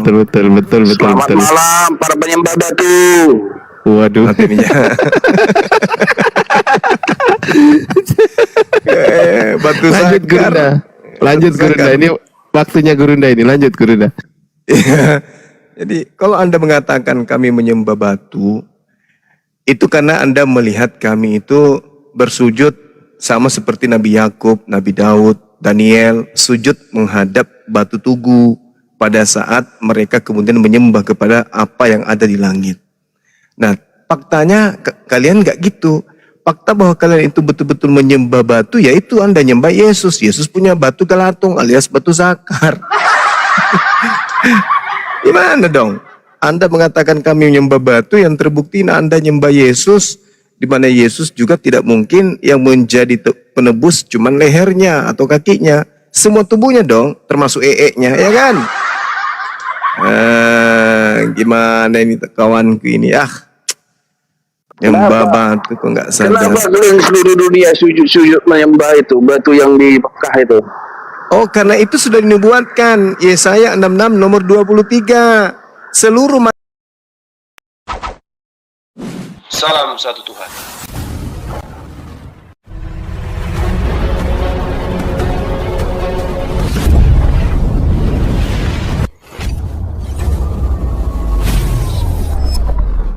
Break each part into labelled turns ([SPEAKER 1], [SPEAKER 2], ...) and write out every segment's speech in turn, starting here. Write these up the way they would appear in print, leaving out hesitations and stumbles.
[SPEAKER 1] betul.
[SPEAKER 2] Selamat malam para penyembah batu.
[SPEAKER 1] Waduh.
[SPEAKER 3] Batu
[SPEAKER 1] Lanjut
[SPEAKER 3] sakar.
[SPEAKER 1] Gurunda. Lanjut Gurunda. Ini waktunya Gurunda ini. Lanjut Gurunda.
[SPEAKER 3] Jadi kalau Anda mengatakan kami menyembah batu, itu karena Anda melihat kami itu bersujud sama seperti Nabi Yakub, Nabi Daud, Daniel, sujud menghadap batu tugu pada saat mereka kemudian menyembah kepada apa yang ada di langit. Nah, faktanya kalian nggak gitu. Fakta bahwa kalian itu betul-betul menyembah batu, yaitu Anda nyembah Yesus. Yesus punya batu galatung alias batu zakar. Gimana dong? Anda mengatakan kami menyembah batu, yang terbukti Anda nyembah Yesus, di mana Yesus juga tidak mungkin yang menjadi penebus cuman lehernya atau kakinya, semua tubuhnya dong, termasuk nya, ya kan? Gimana ini kawanku ini? Nyembah batu kok nggak sadar.
[SPEAKER 2] Kenapa seluruh dunia sujud menyembah itu batu yang di Mekah itu?
[SPEAKER 3] Oh, karena itu sudah dinubuatkan. Yesaya 66 nomor 23. Seluruh
[SPEAKER 4] Salam satu Tuhan.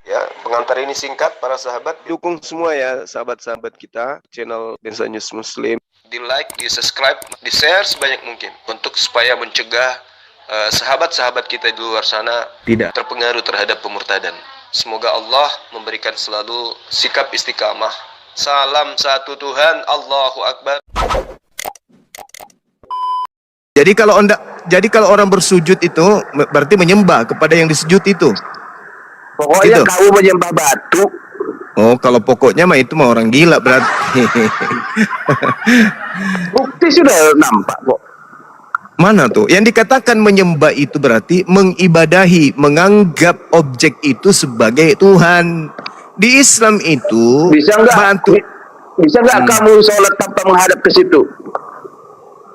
[SPEAKER 4] Ya, pengantar ini singkat para sahabat.
[SPEAKER 3] dukung semua ya sahabat-sahabat kita channel Densa News Muslim.
[SPEAKER 4] Di like, di subscribe, di share sebanyak mungkin untuk supaya mencegah sahabat-sahabat kita di luar sana
[SPEAKER 3] Tidak
[SPEAKER 4] terpengaruh terhadap pemurtadan. Semoga Allah memberikan selalu sikap istiqamah. Salam satu Tuhan, Allahu Akbar.
[SPEAKER 3] Jadi kalau orang bersujud itu berarti menyembah kepada yang disujud itu.
[SPEAKER 2] Pokoknya
[SPEAKER 3] Gitu.
[SPEAKER 2] kamu menyembah batu.
[SPEAKER 3] Oh, kalau pokoknya mah itu mah orang gila berarti.
[SPEAKER 2] Bukti sudah nampak kok.
[SPEAKER 3] Mana tuh? Yang dikatakan menyembah itu berarti mengibadahi, menganggap objek itu sebagai Tuhan. Di Islam itu
[SPEAKER 2] Bisa nggak?
[SPEAKER 3] batu.
[SPEAKER 2] Bisa nggak kamu sholat tanpa menghadap ke situ?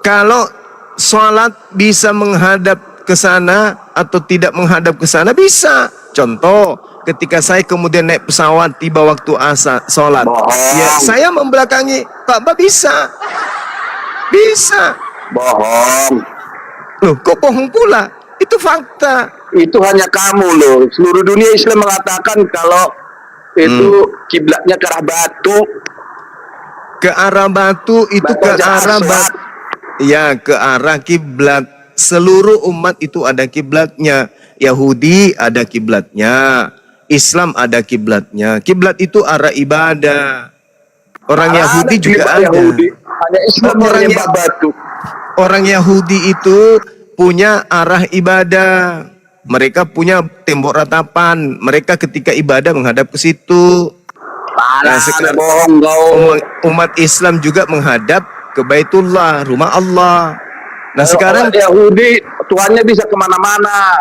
[SPEAKER 3] Kalau sholat bisa menghadap ke sana atau tidak menghadap ke sana bisa. Contoh, ketika saya kemudian naik pesawat tiba waktu asar sholat, ya saya membelakangi Ka'bah bisa.
[SPEAKER 2] Bohong.
[SPEAKER 3] Loh, kok bohong pula? Itu fakta.
[SPEAKER 2] Itu hanya kamu loh. Seluruh dunia Islam mengatakan kalau itu kiblatnya ke arah batu.
[SPEAKER 3] Ke arah batu itu
[SPEAKER 2] Batu
[SPEAKER 3] ke
[SPEAKER 2] Hajar
[SPEAKER 3] arah
[SPEAKER 2] Aswad.
[SPEAKER 3] batu. Ya, ke arah kiblat. Seluruh umat itu ada kiblatnya. Yahudi ada kiblatnya. Islam ada kiblatnya. Kiblat itu arah ibadah. Orang Yahudi juga ada.
[SPEAKER 2] Yahudi. Hanya Islam yang
[SPEAKER 3] Orang
[SPEAKER 2] menyembah batu.
[SPEAKER 3] Orang Yahudi itu punya arah ibadah. Mereka punya tembok ratapan. Mereka ketika ibadah menghadap ke situ.
[SPEAKER 2] Mana
[SPEAKER 3] sekarang
[SPEAKER 2] bohong kau.
[SPEAKER 3] Umat Islam juga menghadap ke Baitullah, rumah Allah. Nah sekarang
[SPEAKER 2] Orang Yahudi Tuhannya bisa kemana-mana.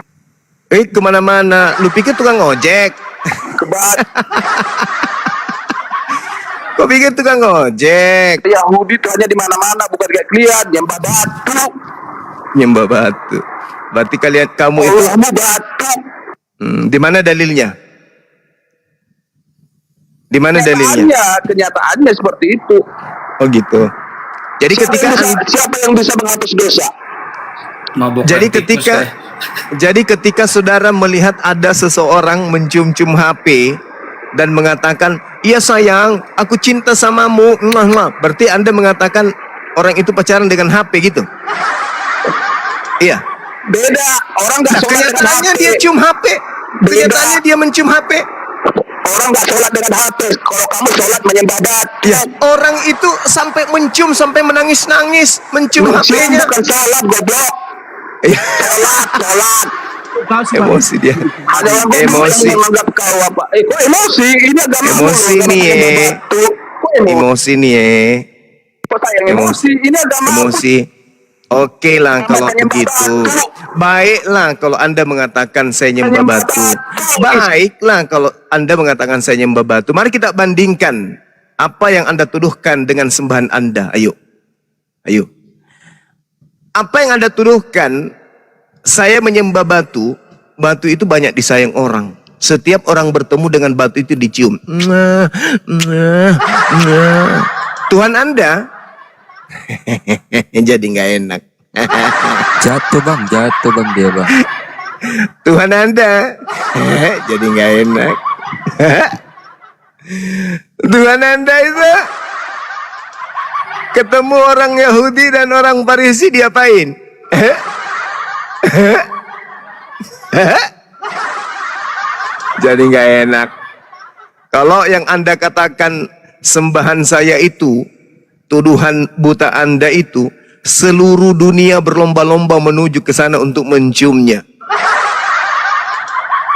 [SPEAKER 3] Kemana-mana. Lu pikir tukang ojek? Kok pikir tukang ojek?
[SPEAKER 2] Yahudi Tuhannya di mana-mana, bukan kayak kalian nyembah batu.
[SPEAKER 3] Nyembah batu. Berarti kamu itu
[SPEAKER 2] Allahmu batu.
[SPEAKER 3] di mana dalilnya? Di mana dalilnya?
[SPEAKER 2] Kenyataannya seperti itu.
[SPEAKER 3] Oh gitu. Jadi
[SPEAKER 2] Siapa yang bisa menghapus dosa?
[SPEAKER 3] Jadi ketika saudara melihat ada seseorang mencium-cium HP dan mengatakan, "Iya sayang, aku cinta samamu." Berarti Anda mengatakan orang itu pacaran dengan HP gitu? Iya.
[SPEAKER 2] Beda. Orang nggak sholat dengan
[SPEAKER 3] kenyataannya
[SPEAKER 2] HP.
[SPEAKER 3] dia cium HP. Kenyataannya dia mencium HP.
[SPEAKER 2] Orang nggak sholat dengan HP. Kalau kamu sholat menyembah batu.
[SPEAKER 3] Ya, orang itu sampai mencium, sampai menangis-nangis, mencium HP-nya.
[SPEAKER 2] Bukan sholat, goblok. Sholat.
[SPEAKER 3] Emosi dia.
[SPEAKER 2] Ada orang
[SPEAKER 3] Emosi.
[SPEAKER 2] yang menganggap kau apa? Kok emosi? Ini agama.
[SPEAKER 3] Emosi nih Emosi nih
[SPEAKER 2] Kok sayang emosi? Ini agama.
[SPEAKER 3] Emosi. Oke lah kalau begitu. Baiklah kalau Anda mengatakan saya nyembah batu. Baiklah kalau Anda mengatakan saya nyembah batu. Mari kita bandingkan apa yang Anda tuduhkan dengan sembahan Anda. Ayo. Apa yang Anda tuduhkan saya menyembah batu, batu itu banyak disayang orang. Setiap orang bertemu dengan batu itu dicium. Tuhan Anda jadi nggak enak.
[SPEAKER 5] Jatuh bang dia bang.
[SPEAKER 3] Tuhan Anda jadi nggak enak. Tuhan Anda itu ketemu orang Yahudi dan orang Farisi diapain? Jadi nggak enak. Kalau yang Anda katakan sembahan saya itu, tuduhan buta Anda itu, seluruh dunia berlomba-lomba menuju ke sana untuk menciumnya.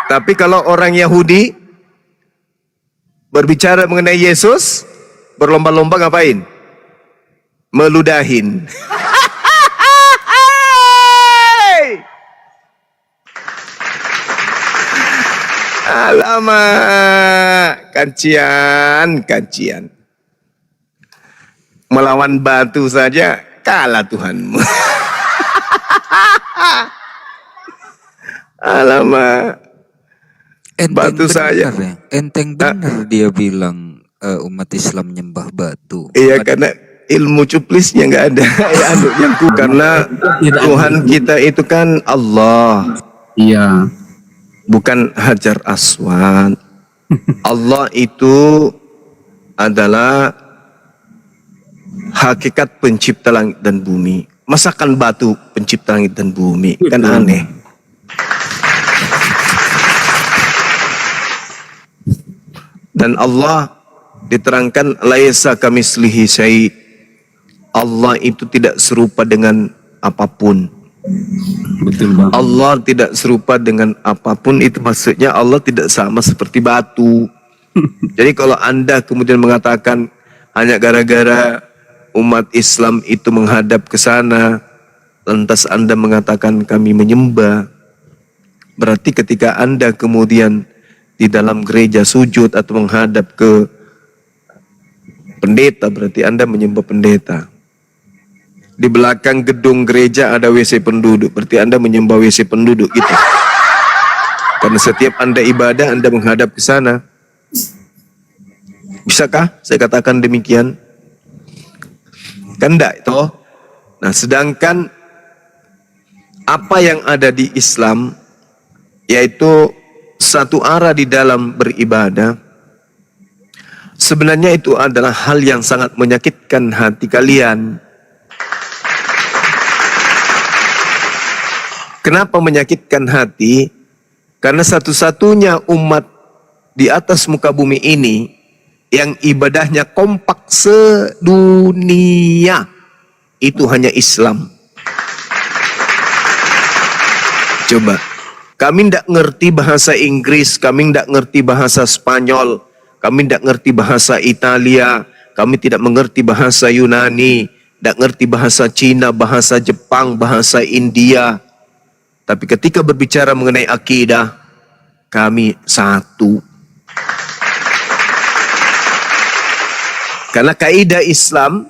[SPEAKER 3] Tapi kalau orang Yahudi berbicara mengenai Yesus, berlomba-lomba ngapain? Meludahin. Alamak, kancian. Melawan batu saja kalah Tuhanmu. Alamak. Batu saja.
[SPEAKER 5] Ya. Enteng benar dia bilang umat Islam nyembah batu.
[SPEAKER 3] Iya, karena ilmu cuplisnya nggak ada. Karena Tuhan kita itu kan Allah.
[SPEAKER 6] Iya.
[SPEAKER 3] Bukan Hajar Aswad. Allah itu adalah hakikat pencipta langit dan bumi. Masakan batu pencipta langit dan bumi? Kan aneh. Dan Allah diterangkan laisa kamislihi syai'. Allah itu tidak serupa dengan apapun.
[SPEAKER 6] Betul bang.
[SPEAKER 3] Allah tidak serupa dengan apapun, itu maksudnya Allah tidak sama seperti batu. Jadi kalau Anda kemudian mengatakan hanya gara-gara umat Islam itu menghadap ke sana, lantas Anda mengatakan kami menyembah, berarti ketika Anda kemudian di dalam gereja sujud atau menghadap ke pendeta, berarti Anda menyembah pendeta. Di belakang gedung gereja ada WC penduduk, berarti Anda menyembah WC penduduk gitu. Karena setiap Anda ibadah, Anda menghadap ke sana. Bisakah saya katakan demikian? Kan enggak itu. Nah, sedangkan apa yang ada di Islam, yaitu satu arah di dalam beribadah, sebenarnya itu adalah hal yang sangat menyakitkan hati kalian. Kenapa menyakitkan hati? Karena satu-satunya umat di atas muka bumi ini yang ibadahnya kompak sedunia itu hanya Islam. Coba, kami tidak ngerti bahasa Inggris, kami tidak ngerti bahasa Spanyol, kami tidak ngerti bahasa Italia, kami tidak mengerti bahasa Yunani, tidak ngerti bahasa Cina, bahasa Jepang, bahasa India. Tapi ketika berbicara mengenai akidah, kami satu. Karena kaidah Islam,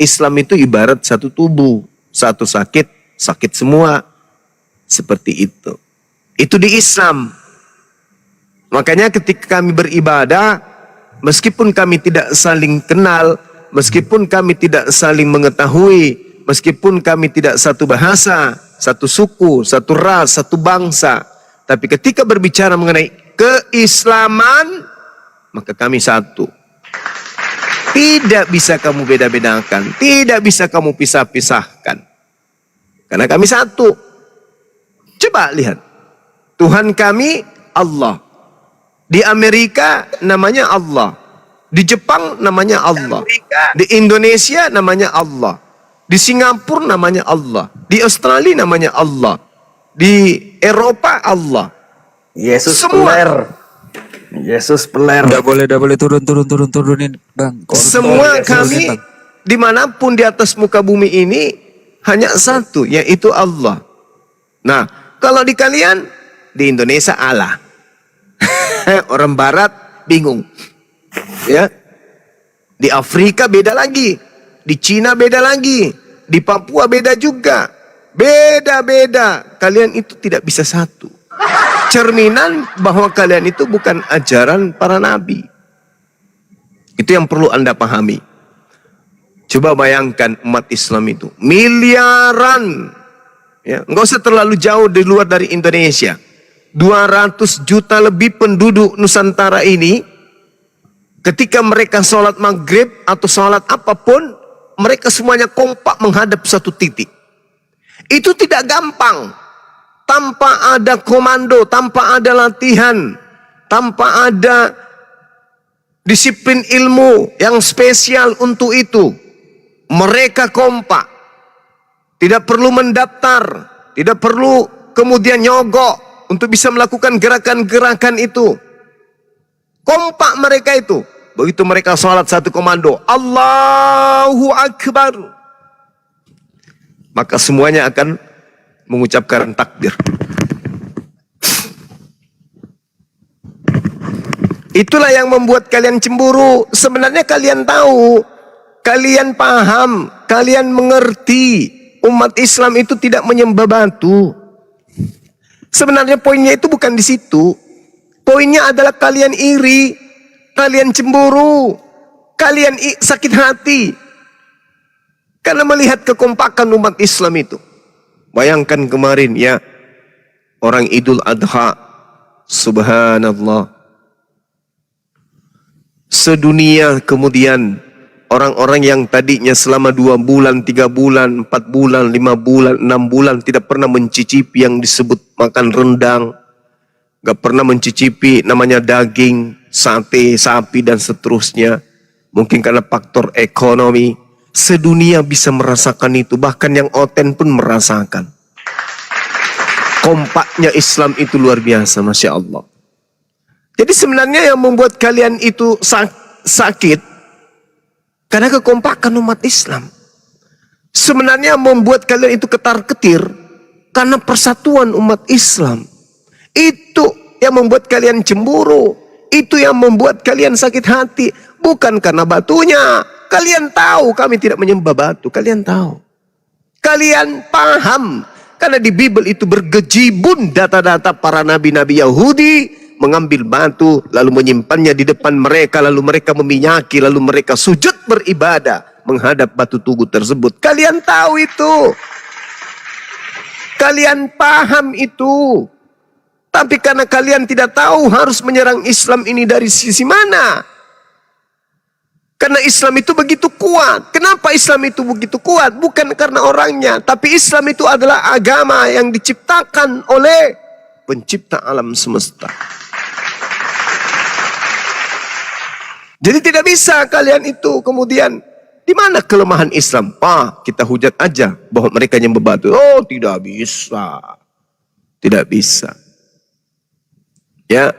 [SPEAKER 3] Islam itu ibarat satu tubuh. Satu sakit, sakit semua. Seperti itu. Itu di Islam. Makanya ketika kami beribadah, meskipun kami tidak saling kenal, meskipun kami tidak saling mengetahui, meskipun kami tidak satu bahasa, satu suku, satu ras, satu bangsa, tapi ketika berbicara mengenai keislaman, maka kami satu. Tidak bisa kamu beda-bedakan, tidak bisa kamu pisah-pisahkan. Karena kami satu. Coba lihat. Tuhan kami Allah. Di Amerika namanya Allah. Di Jepang namanya Allah. Di Indonesia namanya Allah. Di Singapura namanya Allah. Di Australia namanya Allah. Di Eropa Allah.
[SPEAKER 2] Yesus
[SPEAKER 3] Semua.
[SPEAKER 2] peler. Yesus peler.
[SPEAKER 5] Tidak boleh turunin bang.
[SPEAKER 3] Semua kami
[SPEAKER 5] Bang.
[SPEAKER 3] dimanapun di atas muka bumi ini hanya satu, yaitu Allah. Nah, kalau di kalian di Indonesia Allah. Orang Barat bingung. Ya. Di Afrika beda lagi. Di Cina beda lagi. Di Papua beda juga. Beda-beda. Kalian itu tidak bisa satu. Cerminan bahwa kalian itu bukan ajaran para nabi. Itu yang perlu Anda pahami. Coba bayangkan umat Islam itu. Miliaran. Ya, nggak usah terlalu jauh di luar dari Indonesia. 200 juta lebih penduduk Nusantara ini. Ketika mereka sholat maghrib atau sholat apapun. Mereka semuanya kompak menghadap satu titik. Itu tidak gampang. Tanpa ada komando, tanpa ada latihan, tanpa ada disiplin ilmu yang spesial untuk itu. Mereka kompak. Tidak perlu mendaftar, tidak perlu kemudian nyogok untuk bisa melakukan gerakan-gerakan itu. Kompak mereka itu. Begitu mereka sholat satu komando, Allahu Akbar. Maka semuanya akan mengucapkan takbir. Itulah yang membuat kalian cemburu. Sebenarnya kalian tahu, kalian paham, kalian mengerti. Umat Islam itu tidak menyembah batu. Sebenarnya poinnya itu bukan di situ. Poinnya adalah kalian iri, kalian cemburu, kalian sakit hati. Karena melihat kekompakan umat Islam itu. Bayangkan kemarin ya, orang Idul Adha, subhanallah. Sedunia kemudian orang-orang yang tadinya selama 2 bulan, 3 bulan, 4 bulan, 5 bulan, 6 bulan tidak pernah mencicipi yang disebut makan rendang. Gak pernah mencicipi namanya daging, sate, sapi dan seterusnya. Mungkin karena faktor ekonomi. Sedunia bisa merasakan itu. Bahkan yang oten pun merasakan. Kompaknya Islam itu luar biasa, Masya Allah. Jadi sebenarnya yang membuat kalian itu sakit karena kekompakan umat Islam. Sebenarnya yang membuat kalian itu ketar-ketir karena persatuan umat Islam. Itu yang membuat kalian cemburu. Itu yang membuat kalian sakit hati. Bukan karena batunya. Kalian tahu kami tidak menyembah batu. Kalian tahu. Kalian paham. Karena di Bible itu bergejibun data-data para nabi-nabi Yahudi. Mengambil batu. Lalu menyimpannya di depan mereka. Lalu mereka meminyaki. Lalu mereka sujud beribadah. Menghadap batu tugu tersebut. Kalian tahu itu. Kalian paham itu. Tapi karena kalian tidak tahu harus menyerang Islam ini dari sisi mana. Karena Islam itu begitu kuat. Kenapa Islam itu begitu kuat? Bukan karena orangnya. Tapi Islam itu adalah agama yang diciptakan oleh pencipta alam semesta. Jadi tidak bisa kalian itu kemudian. Di mana kelemahan Islam? Kita hujat aja bahwa mereka nyembah batu. Oh, tidak bisa. Tidak bisa. Ya.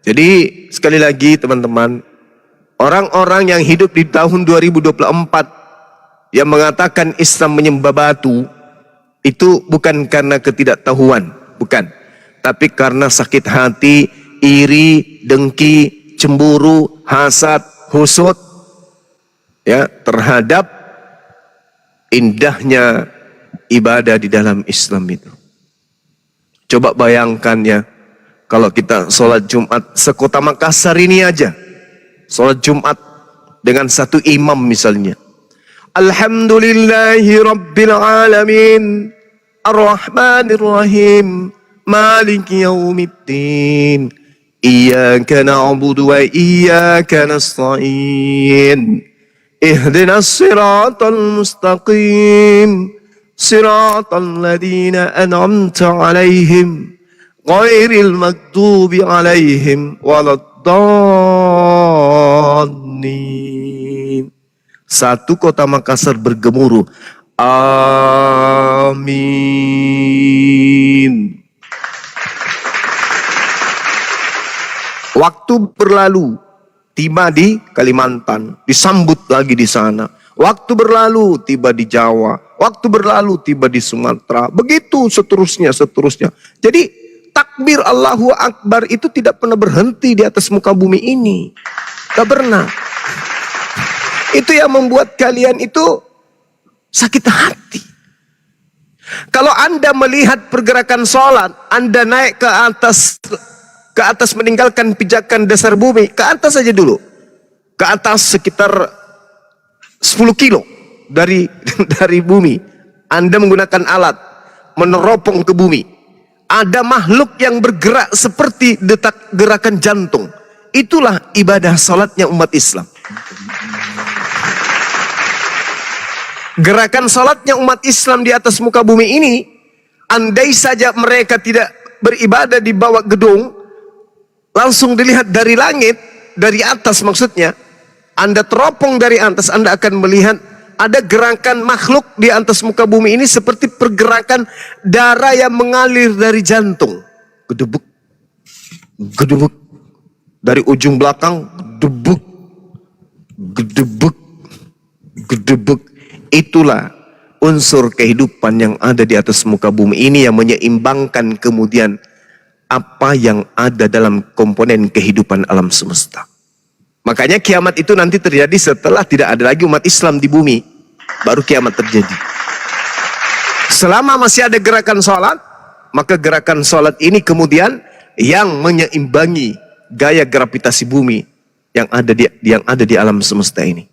[SPEAKER 3] Jadi sekali lagi teman-teman. Orang-orang yang hidup di tahun 2024 yang mengatakan Islam menyembah batu itu bukan karena ketidaktahuan, bukan. Tapi karena sakit hati, iri, dengki, cemburu, hasad, husud ya terhadap indahnya ibadah di dalam Islam itu. Coba bayangkan ya, kalau kita sholat Jumat sekota Makassar ini aja. Salat Jumat dengan satu imam misalnya. Alhamdulillahi Rabbil Alamin. Ar-Rahmanir Rahim. Maliki Yawmiddin. Iyaka na'budu wa iyaka nasta'in. Ihdinas siratal mustaqim. Siratal ladhina an'amta alaihim. Ghairil maghdubi alaihim walad Satu kota Makassar bergemuruh. Amin. Waktu berlalu, tiba di Kalimantan, disambut lagi di sana. Waktu berlalu, tiba di Jawa. Waktu berlalu, tiba di Sumatera. Begitu seterusnya. Jadi takbir Allahu Akbar itu tidak pernah berhenti di atas muka bumi ini. Tidak pernah. Itu yang membuat kalian itu sakit hati. Kalau Anda melihat pergerakan sholat, Anda naik ke atas meninggalkan pijakan dasar bumi, ke atas saja dulu. Ke atas sekitar 10 kilo dari bumi. Anda menggunakan alat meneropong ke bumi. Ada makhluk yang bergerak seperti detak gerakan jantung. Itulah ibadah salatnya umat Islam. Gerakan salatnya umat Islam di atas muka bumi ini, andai saja mereka tidak beribadah di bawah gedung, langsung dilihat dari langit, dari atas maksudnya, Anda teropong dari atas, Anda akan melihat ada gerakan makhluk di atas muka bumi ini seperti pergerakan darah yang mengalir dari jantung. Gedebuk, gedebuk, dari ujung belakang, gedebuk, gedebuk, gedebuk. Itulah unsur kehidupan yang ada di atas muka bumi ini yang menyeimbangkan kemudian apa yang ada dalam komponen kehidupan alam semesta. Makanya kiamat itu nanti terjadi setelah tidak ada lagi umat Islam di bumi. Baru kiamat terjadi. Selama masih ada gerakan sholat, maka gerakan sholat ini kemudian yang menyeimbangi gaya gravitasi bumi yang ada di alam semesta ini.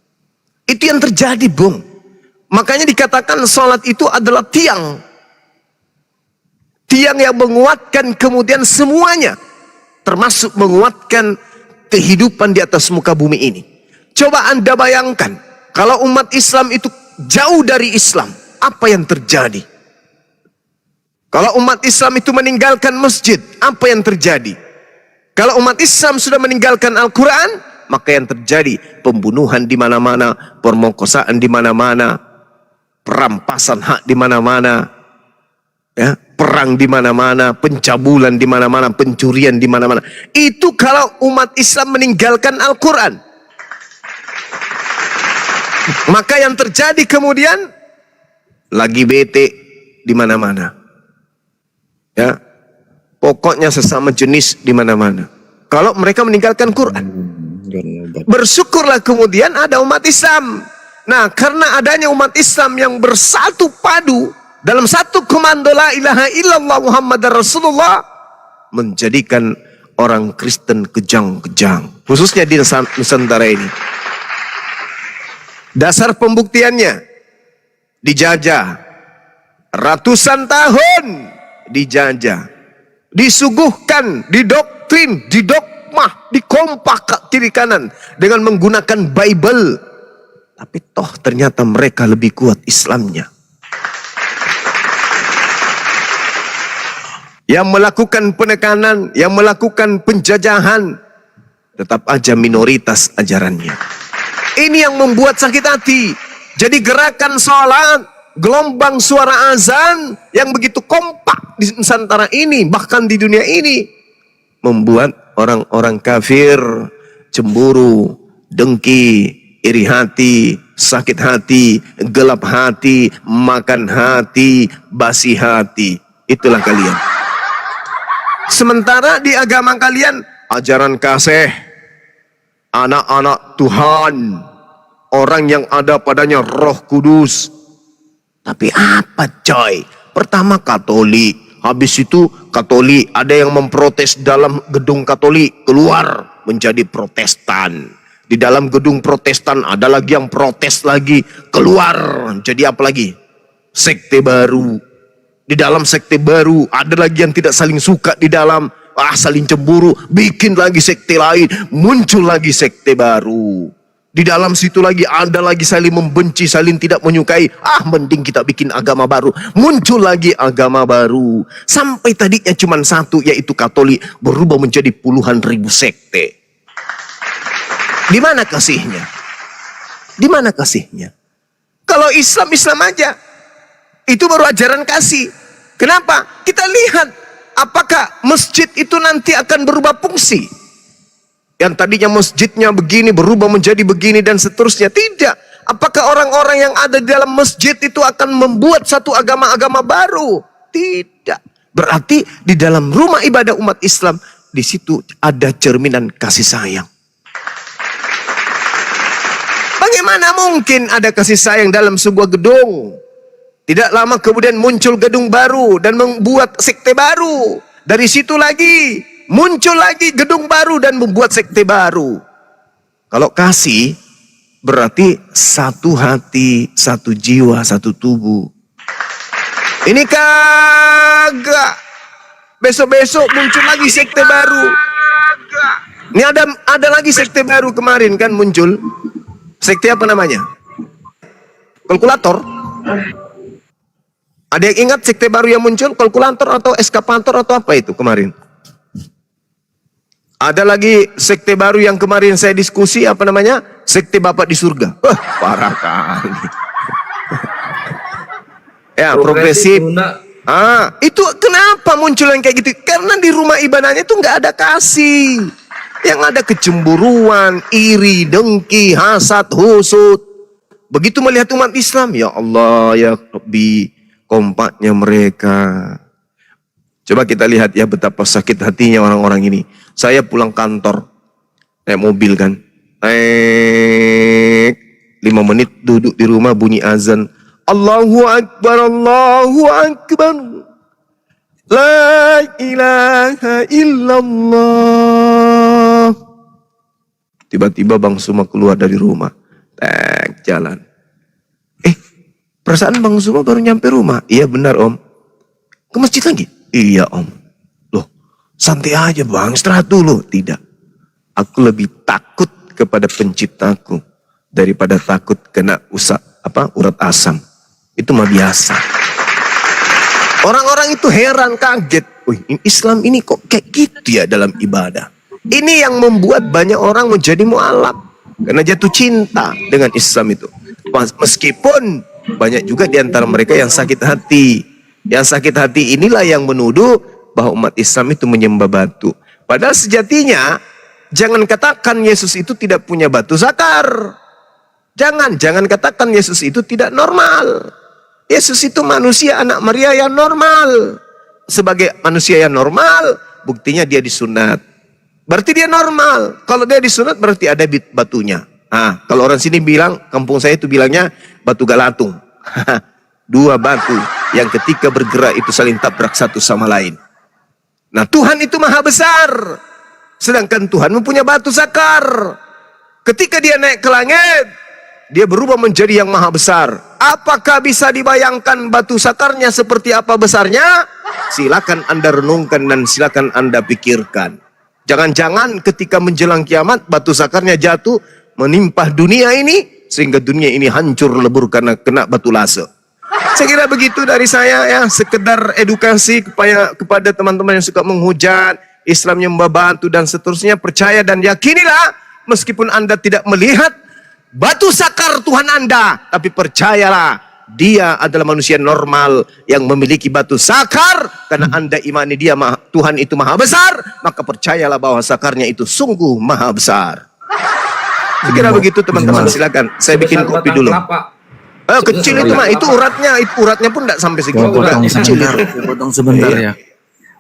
[SPEAKER 3] Itu yang terjadi, Bung. Makanya dikatakan sholat itu adalah tiang. Tiang yang menguatkan kemudian semuanya. Termasuk menguatkan kehidupan di atas muka bumi ini. Coba Anda bayangkan, kalau umat Islam itu jauh dari Islam, apa yang terjadi? Kalau umat Islam itu meninggalkan masjid, apa yang terjadi? Kalau umat Islam sudah meninggalkan Al-Quran, maka yang terjadi pembunuhan di mana-mana, pemerkosaan di mana-mana, perampasan hak di mana-mana, ya, perang di mana-mana, pencabulan di mana-mana, pencurian di mana-mana. Itu kalau umat Islam meninggalkan Al-Quran. Maka yang terjadi kemudian lagi bete di mana-mana. Ya. Pokoknya sesama jenis di mana-mana. Kalau mereka meninggalkan Quran. Bersyukurlah kemudian ada umat Islam. Nah, karena adanya umat Islam yang bersatu padu dalam satu komando la ilaha illallah Muhammadar Rasulullah, menjadikan orang Kristen kejang-kejang, khususnya di Nusantara ini. Dasar pembuktiannya, dijajah ratusan tahun, dijajah, disuguhkan, didoktrin, didogmah, dikompak kiri kanan dengan menggunakan Bible. Tapi toh ternyata mereka lebih kuat Islamnya. Yang melakukan penekanan, yang melakukan penjajahan, tetap aja minoritas ajarannya. Ini yang membuat sakit hati. Jadi gerakan sholat, gelombang suara azan yang begitu kompak di Nusantara ini, bahkan di dunia ini, membuat orang-orang kafir cemburu, dengki, iri hati, sakit hati, gelap hati, makan hati, basi hati. Itulah kalian. Sementara di agama kalian, ajaran kasih, anak-anak Tuhan, orang yang ada padanya Roh Kudus. Tapi apa coy? Pertama Katolik, habis itu Katolik, ada yang memprotes dalam gedung Katolik, keluar menjadi Protestan. Di dalam gedung Protestan ada lagi yang protes lagi, keluar jadi apa lagi? Sekte baru. Di dalam sekte baru ada lagi yang tidak saling suka di dalam, saling cemburu, bikin lagi sekte lain, muncul lagi sekte baru. Di dalam situ lagi ada lagi saling membenci, saling tidak menyukai, mending kita bikin agama baru, muncul lagi agama baru. Sampai tadinya cuma satu, yaitu Katolik, berubah menjadi puluhan ribu sekte. Di mana kasihnya? Di mana kasihnya? Kalau Islam, Islam aja. Itu baru ajaran kasih. Kenapa? Kita lihat apakah masjid itu nanti akan berubah fungsi. Yang tadinya masjidnya begini berubah menjadi begini dan seterusnya. Tidak. Apakah orang-orang yang ada di dalam masjid itu akan membuat satu agama-agama baru? Tidak. Berarti di dalam rumah ibadah umat Islam, di situ ada cerminan kasih sayang. Bagaimana mungkin ada kasih sayang dalam sebuah gedung? Tidak lama kemudian muncul gedung baru dan membuat sekte baru. Dari situ lagi muncul lagi gedung baru dan membuat sekte baru. Kalau kasih berarti satu hati, satu jiwa, satu tubuh. Ini kagak. Besok-besok muncul lagi sekte baru. Ini ada lagi sekte baru kemarin kan muncul. Sekte apa namanya? Kalkulator. Ada yang ingat sekte baru yang muncul? Kalkulator atau eskapator atau apa itu kemarin? Ada lagi sekte baru yang kemarin saya diskusi, apa namanya? Sekte Bapak di Surga. Wah, parah kali. Ya, progresif. Itu kenapa muncul yang kayak gitu? Karena di rumah ibadahnya itu nggak ada kasih. Yang ada kecemburuan, iri, dengki, hasad, husud. Begitu melihat umat Islam, ya Allah, ya Rabbi, kompaknya mereka. Coba kita lihat ya betapa sakit hatinya orang-orang ini. Saya pulang kantor, naik mobil kan. 5 menit duduk di rumah bunyi azan. Allahu Akbar, Allahu Akbar. La ilaha illallah. Tiba-tiba Bang Suma keluar dari rumah. Jalan. Perasaan Bang Suma baru nyampe rumah. Iya benar Om. Ke masjid lagi? Iya Om. Loh, santai aja Bang, istirahat dulu. Tidak. Aku lebih takut kepada penciptaku daripada takut kena urat asam. Itu mah biasa. Orang-orang itu heran, kaget. Wih, Islam ini kok kayak gitu ya dalam ibadah. Ini yang membuat banyak orang menjadi mu'alaf. Karena jatuh cinta dengan Islam itu. Meskipun banyak juga di antara mereka yang sakit hati. Yang sakit hati inilah yang menuduh bahwa umat Islam itu menyembah batu. Padahal sejatinya, jangan katakan Yesus itu tidak punya batu zakar. Jangan katakan Yesus itu tidak normal. Yesus itu manusia anak Maria yang normal. Sebagai manusia yang normal, buktinya dia disunat. Berarti dia normal. Kalau dia disunat berarti ada batunya. Kalau orang sini bilang, kampung saya itu bilangnya batu galatung. 2 batu yang ketika bergerak itu saling tabrak satu sama lain. Nah, Tuhan itu maha besar. Sedangkan Tuhan mempunyai batu zakar. Ketika dia naik ke langit, dia berubah menjadi yang maha besar. Apakah bisa dibayangkan batu zakarnya seperti apa besarnya? Silakan Anda renungkan dan silakan Anda pikirkan. Jangan-jangan ketika menjelang kiamat batu zakarnya jatuh menimpah dunia ini sehingga dunia ini hancur lebur karena kena batu lase. Saya kira begitu dari saya ya, sekedar edukasi kepada teman-teman yang suka menghujat Islam nyembah batu dan seterusnya. Percaya dan yakinilah meskipun Anda tidak melihat batu zakar Tuhan Anda, tapi percayalah dia adalah manusia normal yang memiliki batu zakar. Karena Anda imani dia Tuhan itu maha besar, maka percayalah bahwa zakarnya itu sungguh maha besar. Saya kira begitu teman-teman, silakan. Saya bikin kopi dulu. Kecil itu mah, itu uratnya pun tidak sampai segitu. Kecil itu.
[SPEAKER 6] Potong sebentar ya.